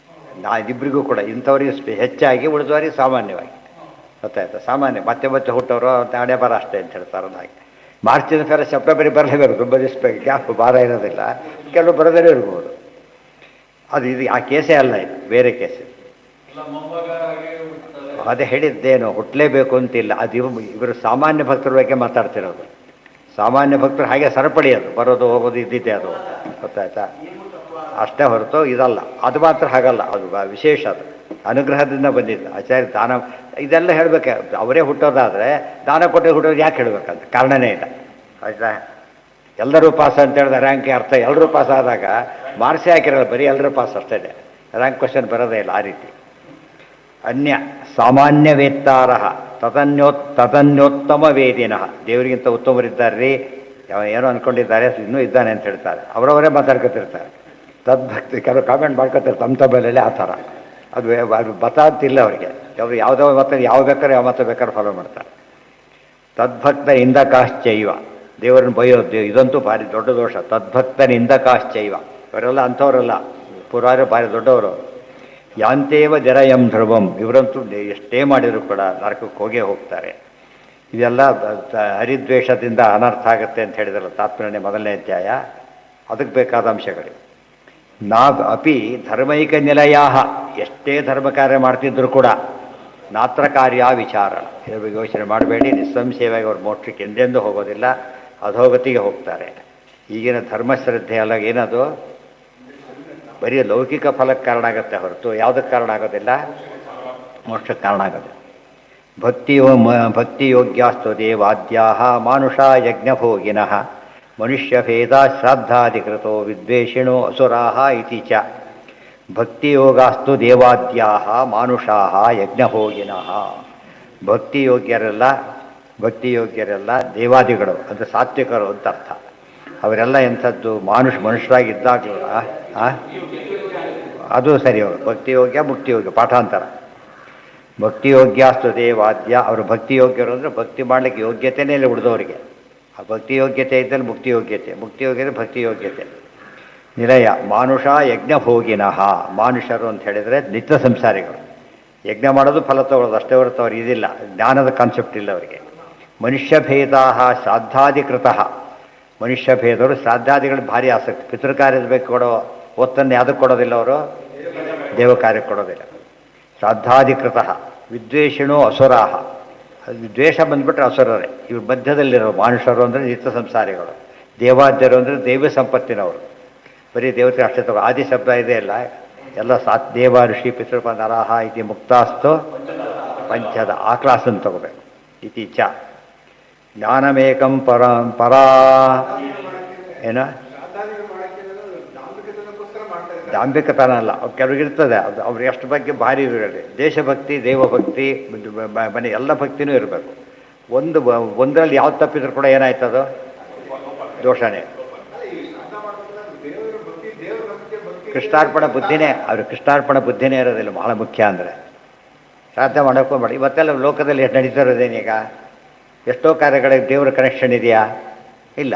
ಇಬ್ಬರಿಗೂ ಕೂಡ ಇಂಥವ್ರಿಗೆ ಹೆಚ್ಚಾಗಿ, ಉಳಿದವರಿಗೆ ಸಾಮಾನ್ಯವಾಗಿ. ಗೊತ್ತಾಯ್ತಾ? ಸಾಮಾನ್ಯ ಮತ್ತೆ ಹುಟ್ಟವರು ಹಣೆ ಬರ ಅಷ್ಟೇ ಅಂತ ಹೇಳ್ತಾರೆ. ಹಾಗೆ ಮಾರ್ಚಿನ ಫೆರ ಸೆಪ್ಟೆಂಬರಿಗೆ ಬರಲೇಬೇಕು, ತುಂಬ ದಿವಸ ಗ್ಯಾಪ್ ಭಾರ ಇರೋದಿಲ್ಲ. ಕೆಲವು ಬರದೇ ಇರ್ಬೋದು. ಅದು ಇದು ಆ ಕೇಸೇ ಅಲ್ಲ, ಇದು ಬೇರೆ ಕೇಸು. ಅದೇ ಹೇಳಿದ್ದೇನು, ಹುಟ್ಟಲೇಬೇಕು ಅಂತಿಲ್ಲ. ಅದು ಇವರು ಸಾಮಾನ್ಯ ಭಕ್ತರ ಬಗ್ಗೆ ಮಾತಾಡ್ತಿರೋದು. ಸಾಮಾನ್ಯ ಭಕ್ತರು ಹಾಗೆ ಸರಪಳಿ, ಅದು ಬರೋದು ಹೋಗೋದು ಇದ್ದಿದ್ದೆ ಅದು. ಗೊತ್ತಾಯ್ತಾ? ಅಷ್ಟೇ ಹೊರತು ಇದಲ್ಲ. ಅದು ಮಾತ್ರ ಹಾಗಲ್ಲ, ಅದು ವಿಶೇಷ. ಅದು ಅನುಗ್ರಹದಿಂದ ಬಂದಿದ್ದು. ಆಚಾರ್ಯ ದಾನ ಇದೆಲ್ಲ ಹೇಳಬೇಕು. ಅವರೇ ಹುಟ್ಟೋದಾದರೆ ದಾನ ಕೊಟ್ಟು ಹುಟ್ಟೋದು ಯಾಕೆ ಹೇಳಬೇಕಂತ ಕಾರಣನೇ ಇಲ್ಲ. ಆಯ್ತಾ? ಎಲ್ಲರೂ ಪಾಸ್ ಅಂತ ಹೇಳಿದ ರ್ಯಾಂಕ್ ಅರ್ಥ ಎಲ್ಲರೂ ಪಾಸ್ ಆದಾಗ ಮಾರ್ಕ್ಸೇ ಹಾಕಿರಲ್ಲ, ಬರೀ ಎಲ್ಲರೂ ಪಾಸ್ ಅಷ್ಟೇ. ರ್ಯಾಂಕ್ ಕ್ವಶನ್ ಬರೋದೇ ಇಲ್ಲ ಆ ರೀತಿ. ಅನ್ಯ ಸಾಮಾನ್ಯ ವೇತ್ತಾರ ತದನ್ಯೋತ್ತಮ ವೇದಿನಃ, ದೇವರಿಗಿಂತ ಉತ್ತಮರಿದ್ದಾರೆ ಏನೋ ಅಂದ್ಕೊಂಡಿದ್ದಾರೆ, ಇನ್ನೂ ಇದ್ದಾನೆ ಅಂತ ಹೇಳ್ತಾರೆ, ಅವರವರೇ ಮಾತಾಡ್ಕೊತಿರ್ತಾರೆ. ತದ್ಭಕ್ತಿ ಕೆಲವು ಕಾಮೆಂಟ್ ಮಾಡ್ಕೊತಾರೆ ತಮ್ಮ ತಮ್ಮಲ್ಲಿ ಆ ಥರ. ಅದು ಮತ ಅಂತಿಲ್ಲ ಅವರಿಗೆ, ಅವರು ಯಾವುದೋ ಮತ ಯಾವ ಬೇಕಾದ್ರೆ ಯಾವ ಮತ ಬೇಕಾದ್ರೆ ಫಾಲೋ ಮಾಡ್ತಾರೆ. ತದ್ಭಕ್ತನಿಂದ ಕಾಶ್ಚೈವ, ದೇವರನ್ನು ಬೈಯೋದು ಇದಂತೂ ಭಾರಿ ದೊಡ್ಡ ದೋಷ. ತದ್ಭಕ್ತನಿಂದ ಕಾಶ್ಚೈವ, ಇವರೆಲ್ಲ ಅಂಥವರಲ್ಲ, ಪುರಾರು ಭಾರಿ ದೊಡ್ಡವರು. ಯಾಂತೇವ ಜರಯಂ ಧ್ರುವಂ, ಇವರಂತೂ ಎಷ್ಟೇ ಮಾಡಿದರೂ ಕೂಡ ನರಕಕ್ಕೆ ಹೋಗೇ ಹೋಗ್ತಾರೆ. ಇದೆಲ್ಲ ಹರಿದ್ವೇಷದಿಂದ ಅನರ್ಥ ಆಗುತ್ತೆ ಅಂತ ಹೇಳಿದ್ರಲ್ಲ ತಾತ್ಪರ್ಯ ಮೊದಲನೇ ಅಧ್ಯಾಯ, ಅದಕ್ಕೆ ಬೇಕಾದ ಅಂಶಗಳು. ನಾ ಅಪಿ ಧರ್ಮೈಕ ನಿಲಯ, ಎಷ್ಟೇ ಧರ್ಮ ಕಾರ್ಯ ಮಾಡ್ತಿದ್ರು ಕೂಡ ನಾತ್ರ ಕಾರ್ಯ ವಿಚಾರ, ಯೋಚನೆ ಮಾಡಬೇಡಿ, ನಿಸ್ಸಂಶಯವಾಗಿ ಅವ್ರ ಮೋಕ್ಷಕ್ಕೆ ಎಂದೆಂದೂ ಹೋಗೋದಿಲ್ಲ, ಅಧೋಗತಿಗೆ ಹೋಗ್ತಾರೆ. ಈಗಿನ ಧರ್ಮಶ್ರದ್ಧೆ ಅಲ್ಲ ಏನದು, ಬರೀ ಲೌಕಿಕ ಫಲಕ್ಕೆ ಕಾರಣ ಆಗುತ್ತೆ ಹೊರತು ಯಾವುದಕ್ಕೆ ಕಾರಣ ಆಗೋದಿಲ್ಲ, ಮೋಕ್ಷಕ್ಕೆ ಕಾರಣ ಆಗೋದಿಲ್ಲ. ಭಕ್ತಿಯೋಗ್ಯಾಸ್ತು ದೇವಾದ್ಯಾ ಮಾನುಷ ಯಜ್ಞಭೋಗಿನಃ ಮನುಷ್ಯಭೇದ ಶ್ರಾದ್ದಾಧಿಕೃತೋ ವಿದ್ವೇಷಿಣೋ ಅಸುರಾಹ ಇತಿ ಚ. ಭಕ್ತಿಯೋಗಾಸ್ತು ದೇವಾದ್ಯಾ ಮಾನುಷಾ ಯಜ್ಞಭೋಗಿನಃ, ಭಕ್ತಿಯೋಗ್ಯರೆಲ್ಲ ದೇವಾದಿಗಳು ಅಂದರೆ ಸಾತ್ವಿಕರು ಅಂತ ಅರ್ಥ. ಅವರೆಲ್ಲ ಎಂಥದ್ದು, ಮನುಷ್ಯರಾಗಿದ್ದಾಗಲೂ ಅದು ಸರಿ. ಅವರು ಭಕ್ತಿಯೋಗ್ಯ ಮುಕ್ತಿಯೋಗ್ಯ ಪಾಠಾಂತರ. ಭಕ್ತಿಯೋಗ್ಯಾಸ್ತು ದೇವಾದ್ಯ, ಅವರು ಭಕ್ತಿಯೋಗ್ಯರು ಅಂದರೆ ಭಕ್ತಿ ಮಾಡಲಿಕ್ಕೆ ಯೋಗ್ಯತೆಯೇ ಇಲ್ಲ ಉಳಿದವರಿಗೆ. ಆ ಭಕ್ತಿ ಯೋಗ್ಯತೆ ಇದ್ದಲ್ಲಿ ಮುಕ್ತಿ ಯೋಗ್ಯತೆ, ಮುಕ್ತಿ ಯೋಗ್ಯತೆ ಭಕ್ತಿ ಯೋಗ್ಯತೆ. ನಿಲಯ ಮಾನುಷ ಯಜ್ಞಭೋಗಿನಃ, ಮಾನುಷರು ಅಂತ ಹೇಳಿದರೆ ನಿತ್ಯ ಸಂಸಾರಿಗಳು, ಯಜ್ಞ ಮಾಡೋದು ಫಲ ತಗೊಳ್ಳೋದು ಅಷ್ಟೇ ಹೊರತು ಅವ್ರಿಗೆ ಇದಿಲ್ಲ, ಜ್ಞಾನದ ಕಾನ್ಸೆಪ್ಟ್ ಇಲ್ಲ ಅವರಿಗೆ. ಮನುಷ್ಯಭೇದಾ ಶ್ರಾದ್ದಾಧಿಕೃತ, ಮನುಷ್ಯಭೇದವರು ಶ್ರಾದ್ದಾದಿಗಳು ಭಾರಿ ಆಸಕ್ತಿ, ಪಿತೃಕಾರ್ಯದ ಬೇಕು ಕೊಡೋ ಒತ್ತನ್ನು ಯಾವುದಕ್ಕೆ ಕೊಡೋದಿಲ್ಲ ಅವರು, ದೇವ ಕಾರ್ಯಕ್ಕೆ ಕೊಡೋದಿಲ್ಲ. ಶ್ರಾದ್ದಾಧಿಕೃತ ವಿದ್ವೇಷಿಣೋ ಅಸುರಾಹ, ದ್ವೇಷ ಬಂದುಬಿಟ್ರೆ ಅಸುರರೇ. ಇವ್ರ ಮಧ್ಯದಲ್ಲಿರೋ ಮಾನುಷರು ಅಂದರೆ ನಿತ್ಯ ಸಂಸಾರಿಗಳು, ದೇವಾದ್ಯರು ಅಂದರೆ ದೈವ ಸಂಪತ್ತಿನವರು, ಬರೀ ದೇವತೆ ಅಷ್ಟೇ ತಗೋ. ಆದಿ ಶಬ್ದ ಇದೆ ಅಲ್ಲ, ಎಲ್ಲ ದೇವ ಋಷಿ ಪಿತೃಪ ನರಹ ಇತಿ ಮುಕ್ತಾಸ್ತು ಪಂಚದ ಆ ಕ್ಲಾಸನ್ನು ತಗೋಬೇಕು. ಇತಿ ಚ ಜ್ಞಾನಮೇಕಂ ಪರಾ ಏನ ದಾಂಭಿಕತನ ಅಲ್ಲ, ಕೆಲವ್ರಿಗಿರ್ತದೆ ಅದು, ಅವ್ರಿಗೆ ಅಷ್ಟು ಬಗ್ಗೆ ಭಾರಿ ಇರಲಿ. ದೇಶಭಕ್ತಿ ದೇವಭಕ್ತಿ ಮನೆ ಎಲ್ಲ ಭಕ್ತಿನೂ ಇರಬೇಕು. ಒಂದರಲ್ಲಿ ಯಾವ್ದು ತಪ್ಪಿದ್ರು ಕೂಡ ಏನಾಯ್ತದು ದೋಷನೇ. ಕೃಷ್ಣಾರ್ಪಣ ಬುದ್ಧಿನೇ, ಅವ್ರಿಗೆ ಕೃಷ್ಣಾರ್ಪಣ ಬುದ್ಧಿನೇ ಇರೋದಿಲ್ಲ ಬಹಳ ಮುಖ್ಯ. ಅಂದರೆ ಶ್ರಾದ್ದ ಮಾಡೋಕ್ಕೋಗ್ಬೇಡಿ. ಇವತ್ತೆಲ್ಲ ಲೋಕದಲ್ಲಿ ಎಷ್ಟು ನಡೀತಾ ಇರೋದೇನೀಗ, ಎಷ್ಟೋ ಕಾರ್ಯಗಳಿಗೆ ದೇವ್ರ ಕನೆಕ್ಷನ್ ಇದೆಯಾ, ಇಲ್ಲ,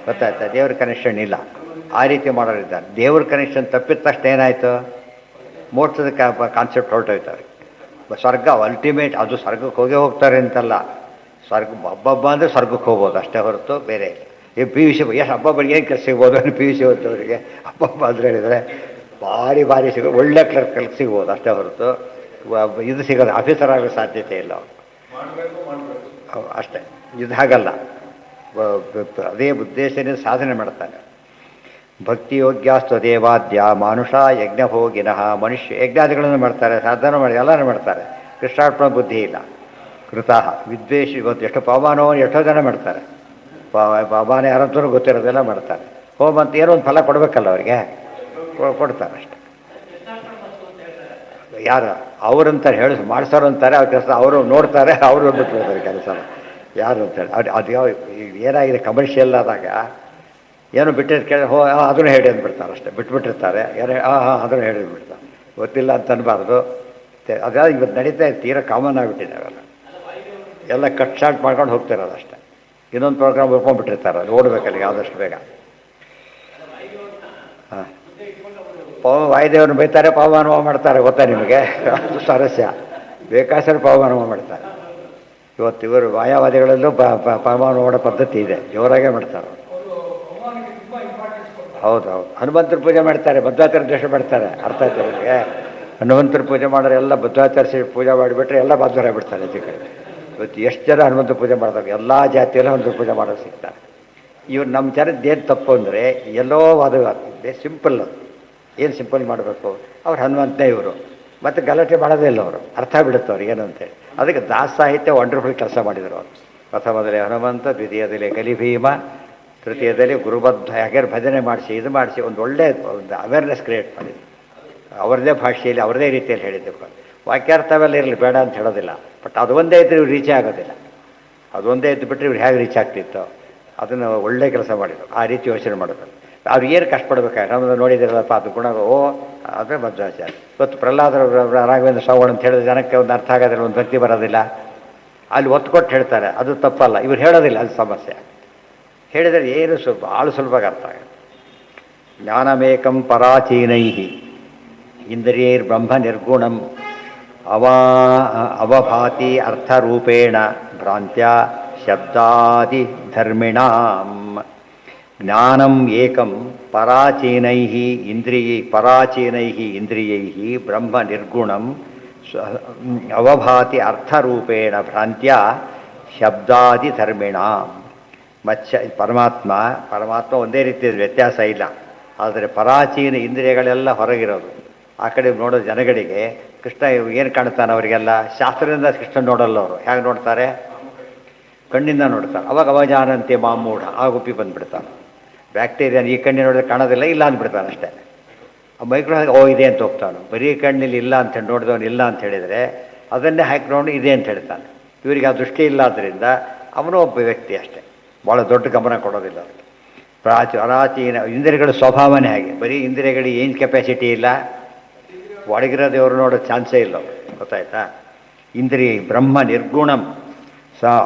ಗೊತ್ತಾಯ್ತಾ, ದೇವ್ರ ಕನೆಕ್ಷನ್ ಇಲ್ಲ. ಆ ರೀತಿ ಮಾಡೋರಿದ್ದಾರೆ. ದೇವ್ರ ಕನೆಕ್ಷನ್ ತಪ್ಪಿದ ತಕ್ಷಣ ಏನಾಯಿತು, ಮೋಕ್ಷದ ಕಾನ್ಸೆಪ್ಟ್ ಹೊರಟೋಯ್ತಾರೆ. ಸ್ವರ್ಗ ಅಲ್ಟಿಮೇಟ್, ಅದು ಸ್ವರ್ಗಕ್ಕೆ ಹೋಗೇ ಹೋಗ್ತಾರೆ ಅಂತಲ್ಲ, ಸ್ವರ್ಗ ಹಬ್ಬ ಅಂದರೆ ಸ್ವರ್ಗಕ್ಕೆ ಹೋಗ್ಬೋದು ಅಷ್ಟೇ ಹೊರತು ಬೇರೆ ಇಲ್ಲ. ಈ ಪಿ ಯು ಸಿ ಎಷ್ಟು ಹಬ್ಬ ಏನು ಕೆಲಸ ಸಿಗ್ಬೋದು, ಪಿ ಯು ಸಿ ಓದೋರಿಗೆ ಹಬ್ಬ ಅಂದರೆ ಹೇಳಿದರೆ ಭಾರಿ ಸಿಗೋದು, ಒಳ್ಳೆ ಕ್ಲರ್ಕ್ ಸಿಗ್ಬೋದು ಅಷ್ಟೇ ಹೊರತು ಇದು ಸಿಗೋದು ಆಫೀಸರ್ ಆಗೋ ಸಾಧ್ಯತೆ ಇಲ್ಲ ಅಷ್ಟೇ. ಇದು ಹಾಗಲ್ಲ, ಅದೇ ಉದ್ದೇಶದಿಂದ ಸಾಧನೆ ಮಾಡ್ತಾನೆ. ಭಕ್ತಿಯೋಗ್ಯಾಸ್ತು ದೇವಾದ್ಯ ಮಾನುಷ ಯಜ್ಞಭೋಗಿನಃ, ಮನುಷ್ಯ ಯಜ್ಞಾದಿಗಳನ್ನು ಮಾಡ್ತಾರೆ, ಸಾಧನೆ ಮಾಡಿ ಎಲ್ಲರೂ ಮಾಡ್ತಾರೆ, ಕೃಷ್ಣಾರ್ಪಣ ಬುದ್ಧಿ ಇಲ್ಲ. ಕೃತಃ ವಿದ್ವೇಷ, ಇವತ್ತು ಎಷ್ಟು ಪವಮಾನವನ್ನು ಎಷ್ಟೋ ಜನ ಮಾಡ್ತಾರೆ, ಪವಮಾನ ಯಾರಂತೂ ಗೊತ್ತಿರೋದೆಲ್ಲ ಮಾಡ್ತಾರೆ. ಹೋಮ ಅಂತ ಏನೋ ಒಂದು ಫಲ ಕೊಡಬೇಕಲ್ಲ ಅವರಿಗೆ, ಕೊಡ್ತಾರೆ ಅಷ್ಟೆ. ಯಾರು ಅವರಂತಾರೆ ಹೇಳಿ ಮಾಡಿಸೋರು ಅಂತಾರೆ, ಅವ್ರ ಕೆಲಸ ಅವರು ನೋಡ್ತಾರೆ, ಅವರು ಬಿಟ್ಬಿಡ್ತಾರೆ ಕೆಲಸ ಯಾರು ಅಂತೇಳಿ. ಅದು ಯಾವ ಏನಾಗಿದೆ ಕಮರ್ಷಿಯಲ್ ಆದಾಗ ಏನು ಬಿಟ್ಟಿದ್ದು ಕೇಳಿ ಅದನ್ನು ಹೇಳಿ ಅಂದ್ಬಿಡ್ತಾರೆ ಅಷ್ಟೇ, ಬಿಟ್ಬಿಟ್ಟಿರ್ತಾರೆ. ಯಾರು ಅದನ್ನು ಹೇಳಿಬಿಡ್ತಾರೆ, ಗೊತ್ತಿಲ್ಲ ಅಂತ ಅನ್ಬಾರ್ದು. ಅದ್ಯಾವ ಇವತ್ತು ನಡೀತಾ ತೀರಾ ಕಾಮನ್ ಆಗಿಬಿಟ್ಟಿದೆ ಅವೆಲ್ಲ, ಎಲ್ಲ ಕಟ್ ಶಾರ್ಟ್ ಮಾಡ್ಕೊಂಡು ಹೋಗ್ತಿರೋದು ಅಷ್ಟೇ. ಇನ್ನೊಂದು ಪ್ರೋಗ್ರಾಮ್ ಉಳ್ಕೊಂಡ್ಬಿಟ್ಟಿರ್ತಾರೆ, ಅದು ಓಡಬೇಕಲ್ಲಿ ಆದಷ್ಟು ಬೇಗ. ಹಾಂ, ವಾಯುದೇವ್ರನ್ನ ಬೈತಾರೆ, ಪವಮಾನವ ಮಾಡ್ತಾರೆ, ಗೊತ್ತಾ ನಿಮಗೆ, ಅದು ಸ್ವಾರಸ್ಯ. ಬೇಕಾಸರು ಪವಮಾನವ ಮಾಡ್ತಾರೆ. ಇವತ್ತು ಇವರು ಮಾಯಾವಾದಿಗಳಲ್ಲೂ ಪವಮಾನ ಮಾಡೋ ಪದ್ಧತಿ ಇದೆ, ಜೋರಾಗೇ ಮಾಡ್ತಾರೆ. ಹೌದು, ಹನುಮಂತರ ಪೂಜೆ ಮಾಡ್ತಾರೆ, ಮಧ್ವಾಚಾರ ದ್ವೇಷ ಮಾಡ್ತಾರೆ, ಅರ್ಥ ಆಯ್ತು ಅವರಿಗೆ. ಹನುಮಂತರ ಪೂಜೆ ಮಾಡೋರು ಎಲ್ಲ ಮಧ್ವಾಚಾರ ಪೂಜೆ ಮಾಡಿಬಿಟ್ರೆ ಎಲ್ಲ ಮಧ್ವರ ಬಿಡ್ತಾರೆ ಜೊತೆಗೆ. ಇವತ್ತು ಎಷ್ಟು ಜನ ಹನುಮಂತ ಪೂಜೆ ಮಾಡ್ತಾರೆ, ಎಲ್ಲ ಜಾತಿಯಲ್ಲೂ ಹನುಮಂತ ಪೂಜೆ ಮಾಡೋದು ಸಿಗ್ತಾರೆ. ಇವ್ರು ನಮ್ಮ ಜನದ್ದೇನು ತಪ್ಪು ಅಂದರೆ ಎಲ್ಲೋ ವಾದವಾಗ್ತಿದೆ, ಸಿಂಪಲ್. ಏನು ಸಿಂಪಲ್ ಮಾಡಬೇಕು, ಅವ್ರು ಹನುಮಂತನೇ ಇವರು, ಮತ್ತು ಗಲಾಟೆ ಮಾಡೋದೇ ಇಲ್ಲ ಅವರು, ಅರ್ಥ ಬಿಡುತ್ತೆ ಅವ್ರಿಗೆ ಏನು ಅಂತೇಳಿ. ಅದಕ್ಕೆ ದಾಸ ಸಾಹಿತ್ಯ ವಂಡರ್ಫುಲ್ ಕೆಲಸ ಮಾಡಿದರು ಅವರು. ಪ್ರಥಮದಲ್ಲಿ ಹನುಮಂತ, ದ್ವಿತೀಯದಲ್ಲಿ ಕಲಿಭೀಮ, ತೃತೀಯದಲ್ಲಿ ಗುರುಬದ್ಧ ಹಾಗೆ ಭಜನೆ ಮಾಡಿಸಿ ಇದು ಮಾಡಿಸಿ ಒಂದು ಒಳ್ಳೆ ಒಂದು ಅವೇರ್ನೆಸ್ ಕ್ರಿಯೇಟ್ ಮಾಡಿದ್ರು. ಅವರದೇ ಭಾಷೆಯಲ್ಲಿ ಅವರದೇ ರೀತಿಯಲ್ಲಿ ಹೇಳಿದ್ದೆ. ವಾಕ್ಯಾರ್ಥವೆಲ್ಲ ಇರಲಿ, ಬೇಡ ಅಂತ ಹೇಳೋದಿಲ್ಲ. ಬಟ್ ಅದು ಒಂದೇ ಇದ್ದರೆ ಇವ್ರು ರೀಚೇ ಆಗೋದಿಲ್ಲ. ಅದೊಂದೇ ಇದ್ದು ಬಿಟ್ಟರೆ ಇವ್ರು ಹೇಗೆ ರೀಚ್ ಆಗ್ತಿತ್ತು. ಅದನ್ನು ಒಳ್ಳೆ ಕೆಲಸ ಮಾಡಿದ್ರು. ಆ ರೀತಿ ಯೋಚನೆ ಮಾಡಬೇಕು. ಅವ್ರು ಏನು ಕಷ್ಟಪಡ್ಬೇಕಾದ್ರೆ ನಮ್ಮದು ನೋಡಿದಿರಲ್ಲಪ್ಪ, ಅದು ಗುಣ ಅದೇ ಮಧ್ವಾಚಾರ್ಯ. ಇವತ್ತು ಪ್ರಹ್ಲಾದರ ರಾಘವೇಂದ್ರ ಶ್ರವಣ ಅಂತ ಹೇಳಿದ ಜನಕ್ಕೆ ಒಂದು ಅರ್ಥ ಆಗೋದಿಲ್ಲ, ಒಂದು ಭಕ್ತಿ ಬರೋದಿಲ್ಲ. ಅಲ್ಲಿ ಒತ್ತು ಕೊಟ್ಟು ಹೇಳ್ತಾರೆ, ಅದು ತಪ್ಪಲ್ಲ. ಇವ್ರು ಹೇಳೋದಿಲ್ಲ, ಅದು ಸಮಸ್ಯೆ. ಹೇಳಿದರೆ ಏನು ಸ್ವಲ್ಪ ಭಾಳ ಸುಲಭವಾಗಿ ಅರ್ಥ ಆಗುತ್ತೆ. ಜ್ಞಾನಮೇಕಂ ಪರಾಚೀನೈ ಇಂದ್ರಿಯೈರ್ಬ್ರಹ್ಮ ನಿರ್ಗುಣಂ ಅವಭಾತಿ ಅರ್ಥರೂಪೇಣ ಭ್ರಾಂತ್ಯ ಶಬ್ದಾದಿ ಧರ್ಮಿಣಾಂ. ಜ್ಞಾನಂ ಏಕಂ ಪರಾಚೀನೈ ಇಂದ್ರಿಯೈ ಬ್ರಹ್ಮ ನಿರ್ಗುಣಂ ಅವಭಾತಿ ಅರ್ಥರೂಪೇಣ ಭ್ರಾಂತ್ಯ ಶಬ್ದಾದಿ ಧರ್ಮಿಣಾಂ. ಪರಮಾತ್ಮ ಒಂದೇ ರೀತಿಯ ವ್ಯತ್ಯಾಸ ಇಲ್ಲ. ಆದರೆ ಪರಾಚೀನ ಇಂದ್ರಿಯಗಳೆಲ್ಲ ಹೊರಗಿರೋದು. ಆ ಕಡೆ ನೋಡೋ ಜನಗಳಿಗೆ ಕೃಷ್ಣ ಏನು ಕಾಣ್ತಾನೆ ಅವರಿಗೆಲ್ಲ? ಶಾಸ್ತ್ರದಿಂದ ಕೃಷ್ಣ ನೋಡಲ್ಲ. ಅವರು ಹೇಗೆ ನೋಡ್ತಾರೆ? ಕಣ್ಣಿಂದ ನೋಡ್ತಾರೆ. ಅವಾಗ ಅವಜಾನಂತೆ ಮಾಮೂಢ ಆಗುಪ್ಪಿ ಬಂದುಬಿಡ್ತಾನೆ. ಬ್ಯಾಕ್ಟೀರಿಯಾನ ಈ ಕಣ್ಣಿನ ನೋಡಿದ್ರೆ ಕಾಣೋದಿಲ್ಲ, ಇಲ್ಲ ಅಂದ್ಬಿಡ್ತಾನೆ ಅಷ್ಟೇ. ಆ ಮೈಕ್ರೋ ಇದೆ ಅಂತ ಹೋಗ್ತಾನೆ. ಬರೀ ಕಣ್ಣಿಲ್ಲಿ ಇಲ್ಲ ಅಂತ ನೋಡಿದವನು ಇಲ್ಲ ಅಂತ ಹೇಳಿದರೆ ಅದನ್ನೇ ಹಾಕಿ ನೋಡಿ ಇದೆ ಅಂತ ಹೇಳ್ತಾನೆ. ಇವರಿಗೆ ಆ ದೃಷ್ಟಿ ಇಲ್ಲ. ಆದ್ದರಿಂದ ಅವನು ಒಬ್ಬ ವ್ಯಕ್ತಿ ಅಷ್ಟೇ, ಭಾಳ ದೊಡ್ಡ ಗಮನ ಕೊಡೋದಿಲ್ಲ ಅದಕ್ಕೆ. ಪರಾಚೀನ ಇಂದ್ರಿಯಗಳ ಸ್ವಭಾವನೇ ಹಾಗೆ. ಬರೀ ಇಂದ್ರಿಯಗಳಿಗೆ ಏನು ಕೆಪಾಸಿಟಿ ಇಲ್ಲ, ಒಳಗಿರೋದೇವರು ನೋಡೋ ಚಾನ್ಸೇ ಇಲ್ಲ. ಗೊತ್ತಾಯ್ತಾ? ಇಂದ್ರಿಯ ಬ್ರಹ್ಮ ನಿರ್ಗುಣಂ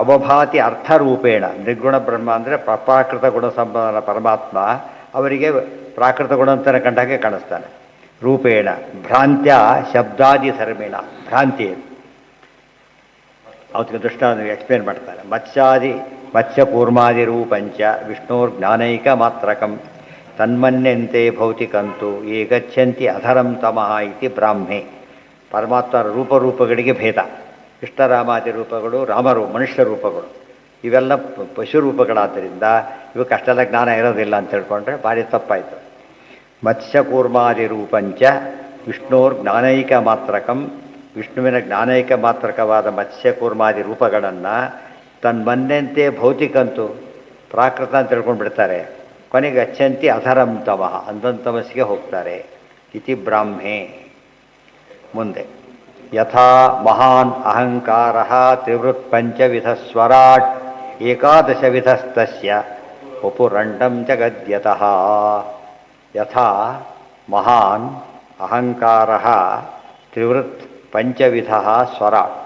ಅವಭಾತಿ ಅರ್ಥರೂಪೇಣ. ನಿರ್ಗುಣ ಬ್ರಹ್ಮ ಅಂದರೆ ಪ್ರಾಕೃತ ಗುಣ ಸಂಪನ್ನ ಪರಮಾತ್ಮ ಅವರಿಗೆ ಪ್ರಾಕೃತ ಗುಣ ಅಂತಲೇ ಕಂಡಾಗೆ ಕಾಣಿಸ್ತಾನೆ. ರೂಪೇಣ ಭ್ರಾಂತ್ಯ ಶಬ್ದಾದಿ ಧರ್ಮೇಣ. ಭ್ರಾಂತಿ ಅವತ್ತಿಗೆ ದೃಷ್ಟಾಂತ ಎಕ್ಸ್ಪ್ಲೇನ್ ಮಾಡ್ತಾರೆ. ಮತ್ಸ್ಯ ಕೂರ್ಮಾದಿ ರೂಪಂಚ ವಿಷ್ಣೋರ್ ಜ್ಞಾನೈಕ ಮಾತ್ರಕಂ ತನ್ಮನ್ಯಂತೆ ಭೌತಿಕಂತು ಏಗಚ್ಚಂತಿ ಅಧರಂ ತಮಃ ಇತಿ ಬ್ರಾಹ್ಮೆ. ಪರಮಾತ್ಮರ ರೂಪಗಳಿಗೆ ಭೇದ. ಕೃಷ್ಣರಾಮಾದಿ ರೂಪಗಳು, ಮನುಷ್ಯ ರೂಪಗಳು, ಇವೆಲ್ಲ ಪಶು ರೂಪಗಳಾದ್ದರಿಂದ ಇವಕ್ಕೆ ಅಷ್ಟೆಲ್ಲ ಜ್ಞಾನ ಇರೋದಿಲ್ಲ ಅಂತ ತಿಳ್ಕೊಂಡ್ರೆ ಭಾರಿ ತಪ್ಪಾಯಿತು. ಮತ್ಸ್ಯಕೂರ್ಮಾದಿ ರೂಪಂಚ ವಿಷ್ಣೋರ್ ಜ್ಞಾನೈಕ ಮಾತ್ರಕಂ. ವಿಷ್ಣುವಿನ ಜ್ಞಾನೈಕ ಮಾತ್ರಕವಾದ ಮತ್ಸ್ಯಕೂರ್ಮಾದಿ ರೂಪಗಳನ್ನು ತನ್ಮನ್ಯಂತೆ ಭೌತಿಕಂತು ಪ್ರಾಕೃತ ಅಂತ ತಿಳ್ಕೊಂಡು ಬಿಡ್ತಾರೆ. ಕೊನೆಗೆ ಅಚ್ಚಂತಿ ಅಧರಂ ತಮಃ ಅಂಧಂತಮಸ್ಸಿಗೆ ಹೋಗ್ತಾರೆ. ಇತಿ ಬ್ರಾಹ್ಮೆ. ಮುಂದೆ ಯಥಾ ಮಹಾನ್ ಅಹಂಕಾರ ತ್ರಿವೃತ್ ಪಂಚವಿಧ ಸ್ವರಾಟ್ ಏಕಾದಶವಿಧಸ್ತಸ್ಯ ವಪುರಂಡಂ ಜಗದ್ಯತಃ. ಯಥಾ ಮಹಾನ್ ಅಹಂಕಾರ ತ್ರಿವೃತ್ ಪಂಚವಿಧ ಸ್ವರಾಟ್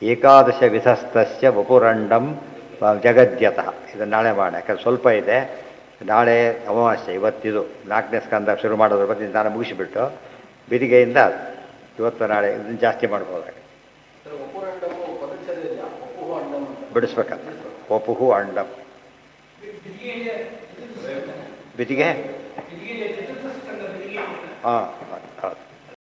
ಏಕಾದಶವಿಧಸ್ತಸ್ಯ ವಪುರಂಡಂ ಜಗದ್ಯತಃ. ಇದು ನಾಳೆ ಮಾಡೋಣ, ಯಾಕಂದ್ರೆ ಸ್ವಲ್ಪ ಇದೆ. ನಾಳೆ ಅಮಾವಾಸ್ಯೆ, ಇವತ್ತಿದು 4ನೇ ಸ್ಕಂದ ಶುರು ಮಾಡೋದ್ರ ಬಗ್ಗೆ ನಾನು ಮುಗಿಸಿಬಿಟ್ಟು ಬಿದಿಗೆಯಿಂದ ಇವತ್ತು ನಾಳೆ ಇದನ್ನು ಜಾಸ್ತಿ ಮಾಡ್ಬೋದು. ಬಿಡಿಸ್ಬೇಕಂತ. ವಪುಹು ಅಂಡಂ ಬಿದಿಗೆ. ಹಾಂ